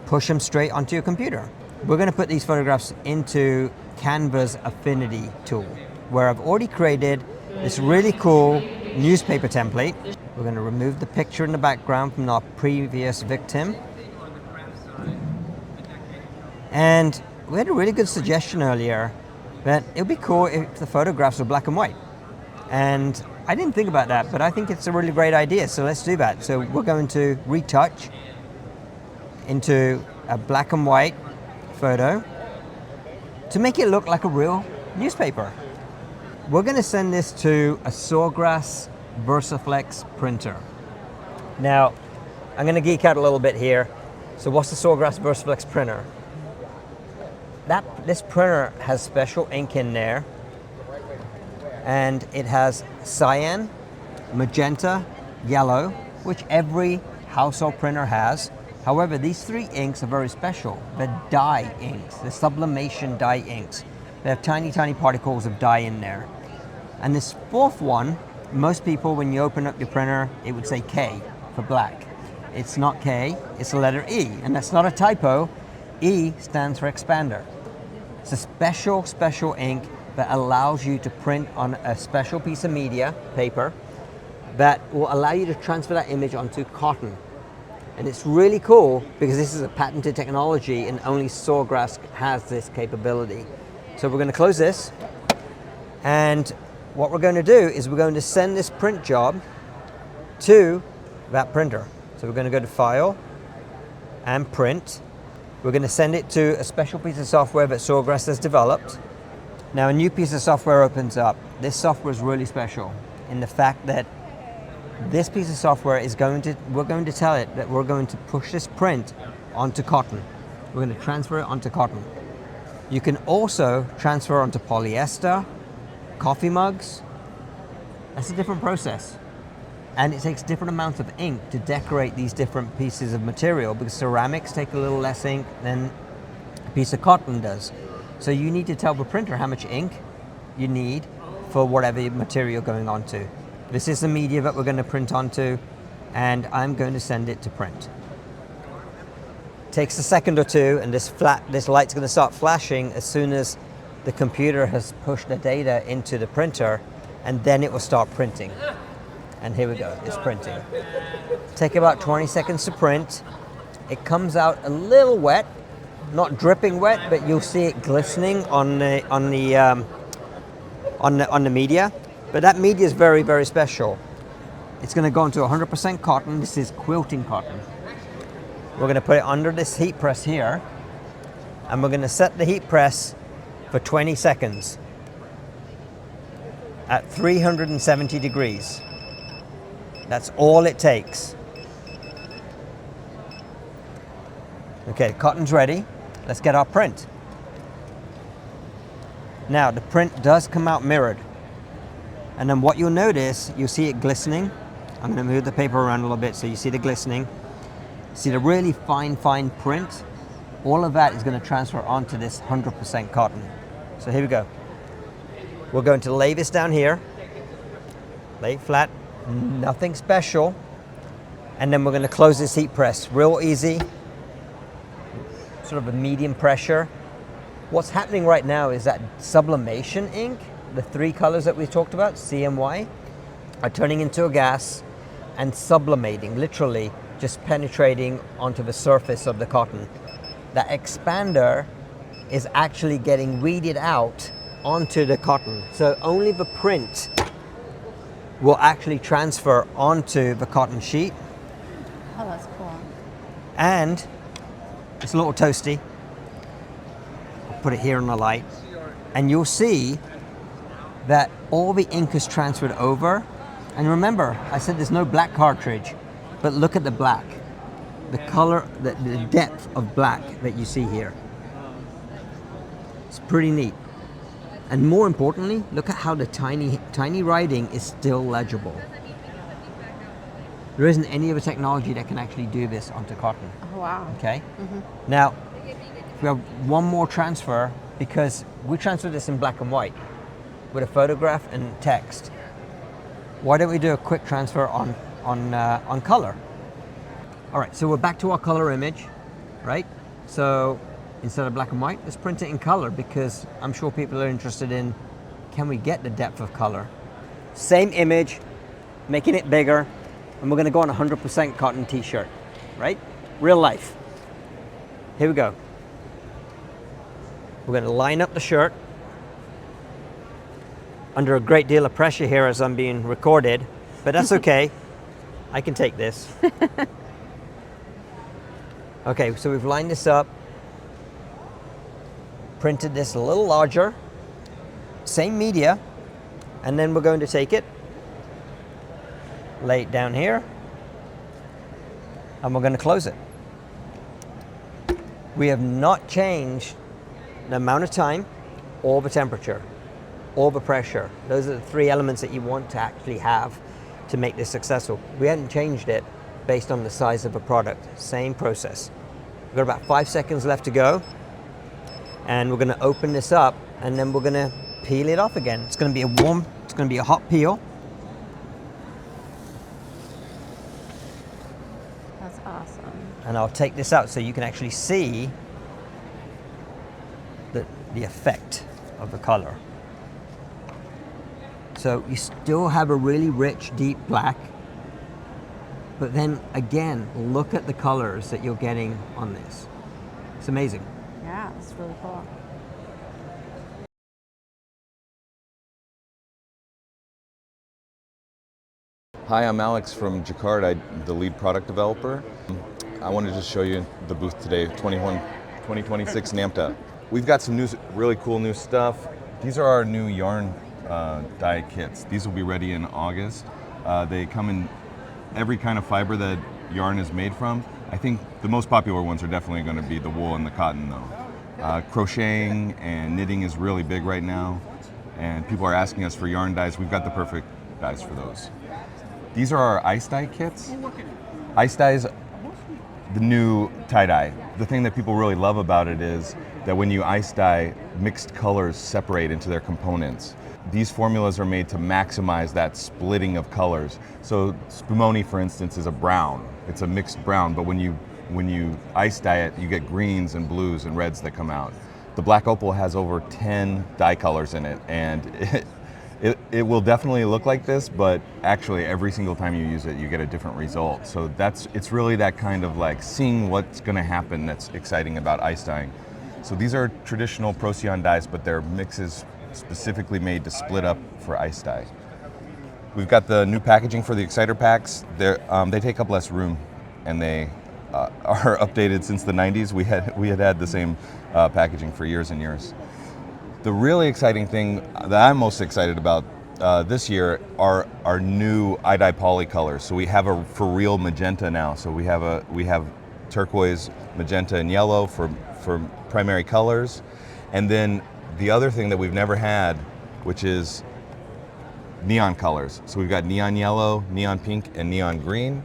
push them straight onto your computer. We're going to put these photographs into Canva's Affinity tool, where I've already created this really cool newspaper template. We're going to remove the picture in the background from our previous victim. And we had a really good suggestion earlier that it would be cool if the photographs were black and white. And I didn't think about that, but I think it's a really great idea, so let's do that. So we're going to retouch into a black and white photo to make it look like a real newspaper. We're going to send this to a Sawgrass VersaFlex printer. Now, I'm going to geek out a little bit here. So what's the Sawgrass VersaFlex printer? This printer has special ink in there, and it has cyan, magenta, yellow, which every household printer has. However, these 3 inks are very special. They're dye inks, they're sublimation dye inks. They have tiny, tiny particles of dye in there. And this 4th one, most people, when you open up your printer, it would say K for black. It's not K, it's the letter E, and that's not a typo. E stands for expander. It's a special, special ink that allows you to print on a special piece of media, paper, that will allow you to transfer that image onto cotton. And it's really cool because this is a patented technology and only Sawgrass has this capability. So we're going to close this, and what we're going to do is we're going to send this print job to that printer. So we're going to go to File and Print. We're going to send it to a special piece of software that Sawgrass has developed. Now a new piece of software opens up. This software is really special in the fact that this piece of software is we're going to tell it that we're going to push this print onto cotton. We're going to transfer it onto cotton. You can also transfer onto polyester, coffee mugs. That's a different process. And it takes different amounts of ink to decorate these different pieces of material, because ceramics take a little less ink than a piece of cotton does. So you need to tell the printer how much ink you need for whatever material you're going onto. This is the media that we're going to print onto, and I'm going to send it to print. Takes a second or two, and this light's going to start flashing as soon as the computer has pushed the data into the printer, and then it will start printing. And here we go, it's printing. Take about 20 seconds to print. It comes out a little wet, not dripping wet, but you'll see it glistening on the media. But that media is very, very special. It's going to go into 100% cotton. This is quilting cotton. We're going to put it under this heat press here, and we're going to set the heat press for 20 seconds at 370 degrees. That's all it takes. Okay, the cotton's ready. Let's get our print. Now, the print does come out mirrored. And then what you'll notice, you'll see it glistening. I'm going to move the paper around a little bit so you see the glistening. See the really fine print? All of that is going to transfer onto this 100% cotton. So here we go. We're going to lay this down here. Lay it flat. Nothing special. And then we're going to close this heat press real easy, sort of a medium pressure. What's happening right now is that sublimation ink, the three colors that we talked about, C and Y, are turning into a gas and sublimating, literally just penetrating onto the surface of the cotton. That expander is actually getting weeded out onto the cotton. So only the print will actually transfer onto the cotton sheet. Oh, that's cool. And it's a little toasty. I'll put it here on the light. And you'll see that all the ink is transferred over. And remember, I said there's no black cartridge, but look at the black. The color, the depth of black that you see here. It's pretty neat. And more importantly, look at how the tiny writing is still legible. There isn't any other technology that can actually do this onto cotton. Oh, wow. Okay? Now, we have one more transfer, because we transfer this in black and white with a photograph and text. Why don't we do a quick transfer on color? All right, so we're back to our color image, right? So instead of black and white, let's print it in color, because I'm sure people are interested in, can we get the depth of color? Same image, making it bigger, and we're gonna go on a 100% cotton t-shirt, right? Real life. Here we go. We're gonna line up the shirt. Under a great deal of pressure here as I'm being recorded, but that's okay. I can take this. Okay, so we've lined this up, printed this a little larger, same media, and then we're going to take it, lay it down here, and we're going to close it. We have not changed the amount of time or the temperature or the pressure. Those are the three elements that you want to actually have to make this successful. We hadn't changed it based on the size of the product. Same process. We've got about 5 seconds left to go, and we're going to open this up, and then we're going to peel it off again. It's going to be it's going to be a hot peel. That's awesome. And I'll take this out so you can actually see the effect of the color. So you still have a really rich, deep black, but then again, look at the colors that you're getting on this. It's amazing. Yeah, it's really cool. Hi, I'm Alex from Jacquard. I'm the lead product developer. I wanted to show you the booth today, 2026 Namta. We've got some really cool new stuff. These are our new yarn dye kits. These will be ready in August. They come in every kind of fiber that yarn is made from. I think the most popular ones are definitely going to be the wool and the cotton though. Crocheting and knitting is really big right now, and people are asking us for yarn dyes. We've got the perfect dyes for those. These are our ice dye kits. Ice dye is the new tie-dye. The thing that people really love about it is that when you ice dye, mixed colors separate into their components. These formulas are made to maximize that splitting of colors. So spumoni, for instance, is a brown. It's a mixed brown, but when you ice dye it, you get greens and blues and reds that come out. The black opal has over 10 dye colors in it, and it will definitely look like this, but actually every single time you use it, you get a different result. So it's really that kind of like seeing what's gonna happen that's exciting about ice dyeing. So these are traditional Procyon dyes, but they're mixes specifically made to split up for ice dye. We've got the new packaging for the exciter packs. They take up less room, and they are updated since the 90s. We had the same packaging for years and years. The really exciting thing that I'm most excited about this year are our new iDye poly colors. So we have a for real magenta now. So we have turquoise, magenta, and yellow for primary colors, and then the other thing that we've never had, which is neon colors. So we've got neon yellow, neon pink, and neon green.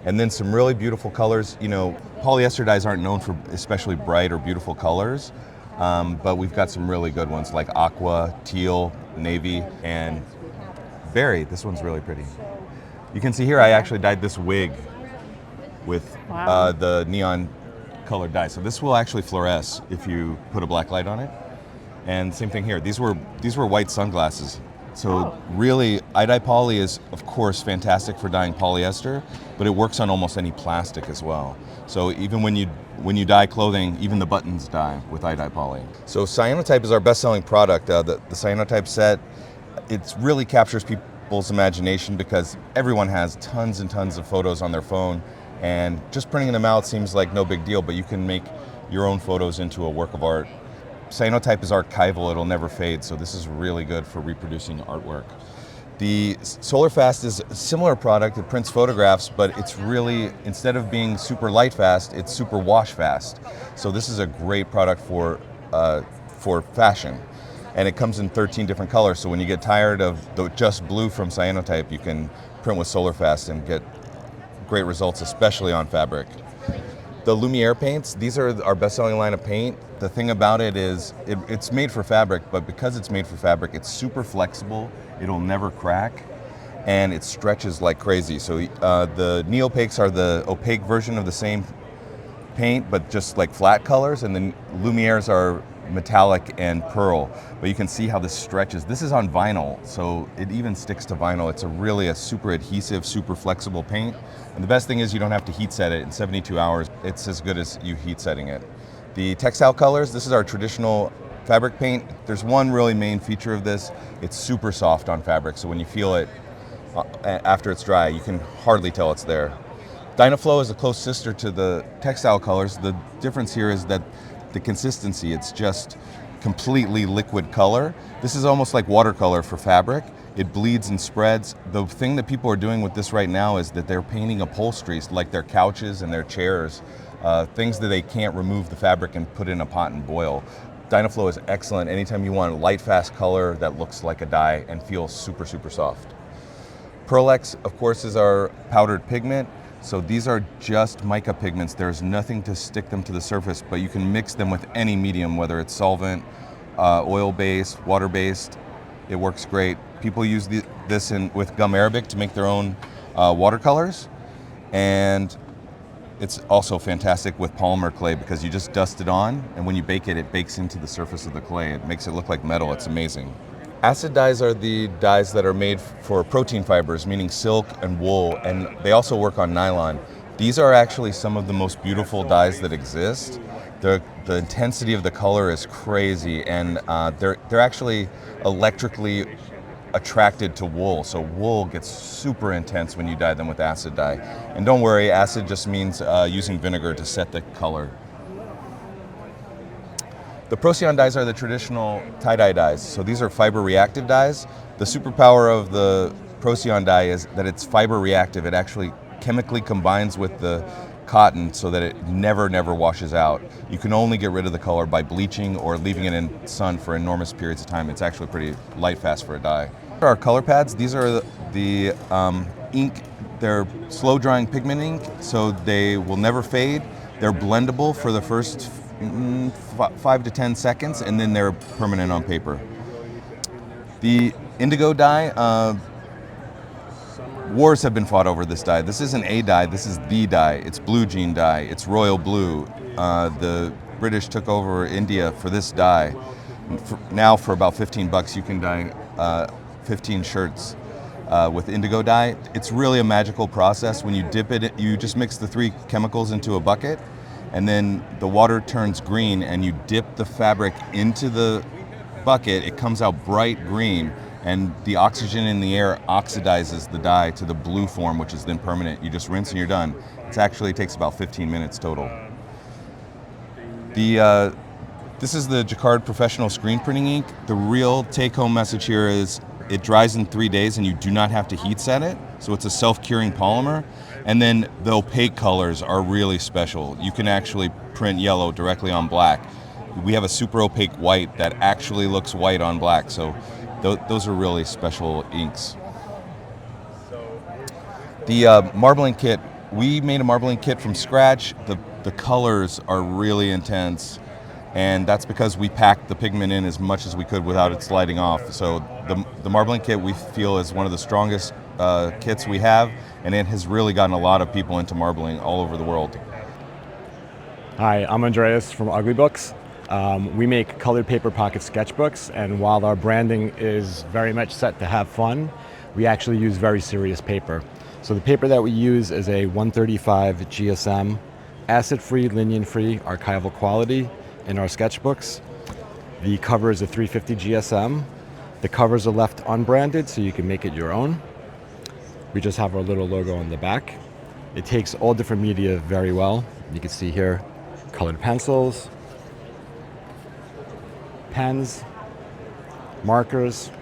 And then some really beautiful colors. You know, polyester dyes aren't known for especially bright or beautiful colors, but we've got some really good ones like aqua, teal, navy, and berry. This one's really pretty. You can see here I actually dyed this wig with the neon colored dye. So this will actually fluoresce if you put a black light on it. And same thing here. These were white sunglasses. So really, iDye poly is of course fantastic for dyeing polyester, but it works on almost any plastic as well. So even when you dye clothing, even the buttons dye with iDye poly. So cyanotype is our best-selling product. The cyanotype set, it really captures people's imagination because everyone has tons and tons of photos on their phone, and just printing them out seems like no big deal, but you can make your own photos into a work of art. Cyanotype is archival, it'll never fade, so this is really good for reproducing artwork. The SolarFast is a similar product, it prints photographs, but it's really, instead of being super light fast, it's super wash fast. So this is a great product for fashion. And it comes in 13 different colors, so when you get tired of the just blue from Cyanotype, you can print with SolarFast and get great results, especially on fabric. The Lumiere paints, these are our best-selling line of paint. The thing about it is it's made for fabric, but because it's made for fabric, it's super flexible, it'll never crack, and it stretches like crazy. So the Neopaques are the opaque version of the same paint, but just like flat colors, and the Lumieres are metallic and pearl. But you can see how this stretches. This is on vinyl, so it even sticks to vinyl. It's really a super adhesive, super flexible paint. And the best thing is you don't have to heat set it. In 72 hours, it's as good as you heat setting it. The textile colors, this is our traditional fabric paint. There's one really main feature of this. It's super soft on fabric, so when you feel it after it's dry, you can hardly tell it's there. Dynaflow is a close sister to the textile colors. The difference here is that the consistency, it's just completely liquid color. This is almost like watercolor for fabric. It bleeds and spreads. The thing that people are doing with this right now is that they're painting upholsteries like their couches and their chairs, things that they can't remove the fabric and put in a pot and boil. Dynaflow is excellent anytime you want a light, fast color that looks like a dye and feels super, super soft. Pearlex, of course, is our powdered pigment. So these are just mica pigments. There's nothing to stick them to the surface, but you can mix them with any medium, whether it's solvent, oil-based, water-based. It works great. People use this with gum arabic to make their own watercolors. And it's also fantastic with polymer clay because you just dust it on, and when you bake it, it bakes into the surface of the clay. It makes it look like metal. It's amazing. Acid dyes are the dyes that are made for protein fibers, meaning silk and wool, and they also work on nylon. These are actually some of the most beautiful dyes that exist. The intensity of the color is crazy, and they're actually electrically attracted to wool. So wool gets super intense when you dye them with acid dye. And don't worry, acid just means using vinegar to set the color. The Procyon dyes are the traditional tie-dye dyes. So these are fiber reactive dyes. The superpower of the Procyon dye is that it's fiber reactive. It actually chemically combines with the cotton so that it never washes out. You can only get rid of the color by bleaching or leaving it in sun for enormous periods of time. It's actually pretty light fast for a dye. Our color pads, these are the ink, they're slow drying pigment ink, so they will never fade. They're blendable for the first 5 to 10 seconds, and then they're permanent on paper. The indigo dye, wars have been fought over this dye. This isn't a dye, this is the dye. It's blue jean dye, it's royal blue. The British took over India for this dye. Now for about 15 bucks you can dye 15 shirts with indigo dye. It's really a magical process. When you dip it, you just mix the 3 chemicals into a bucket, and then the water turns green, and you dip the fabric into the bucket. It comes out bright green, and the oxygen in the air oxidizes the dye to the blue form, which is then permanent. You just rinse and you're done. It actually takes about 15 minutes total. This is the Jacquard Professional Screen Printing Ink. The real take-home message here is it dries in 3 days and you do not have to heat set it, so it's a self-curing polymer. And then the opaque colors are really special. You can actually print yellow directly on black. We have a super opaque white that actually looks white on black, so those are really special inks. The marbling kit, we made a marbling kit from scratch. The colors are really intense, and that's because we packed the pigment in as much as we could without it sliding off. So the marbling kit we feel is one of the strongest kits we have, and it has really gotten a lot of people into marbling all over the world. Hi, I'm Andreas from Ugly Books. We make colored paper pocket sketchbooks, and while our branding is very much set to have fun, we actually use very serious paper. So the paper that we use is a 135 GSM, acid-free, lignin-free, archival quality in our sketchbooks. The cover is a 350 GSM. The covers are left unbranded, so you can make it your own. We just have our little logo on the back. It takes all different media very well. You can see here, colored pencils, pens, markers.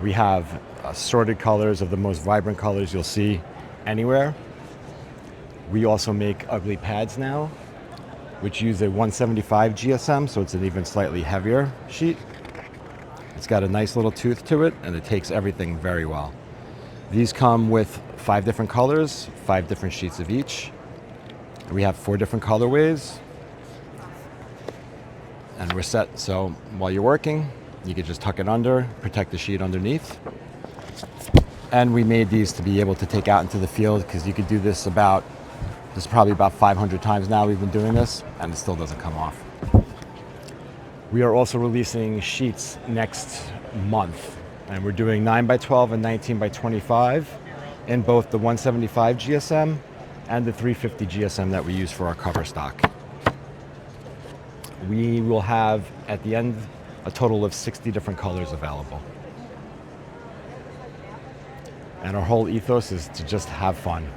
We have assorted colors of the most vibrant colors you'll see anywhere. We also make ugly pads now, which use a 175 GSM, so it's an even slightly heavier sheet. It's got a nice little tooth to it, and it takes everything very well. These come with 5 different colors, 5 different sheets of each. We have 4 different colorways, and we're set, so while you're working, you can just tuck it under, protect the sheet underneath. And we made these to be able to take out into the field, because you could do this this is probably about 500 times now we've been doing this, and it still doesn't come off. We are also releasing sheets next month, and we're doing 9x12 and 19x25 in both the 175 GSM and the 350 GSM that we use for our cover stock. We will have, at the end, a total of 60 different colors available. And our whole ethos is to just have fun.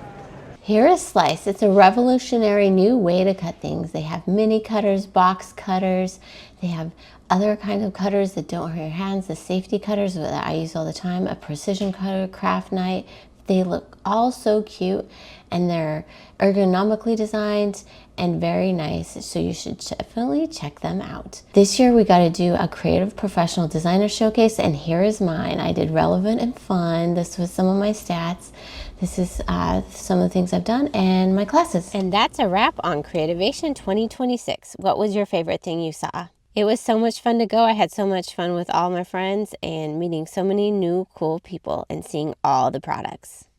Here is Slice. It's a revolutionary new way to cut things. They have mini cutters, box cutters. They have other kinds of cutters that don't hurt your hands, the safety cutters that I use all the time, a precision cutter, craft knife. They look all so cute, and they're ergonomically designed and very nice, so you should definitely check them out. This year we got to do a creative professional designer showcase, and here is mine. I did relevant and fun. This was some of my stats. This is some of the things I've done and my classes. And that's a wrap on Creativation 2026. What was your favorite thing you saw? It was so much fun to go. I had so much fun with all my friends and meeting so many new cool people and seeing all the products.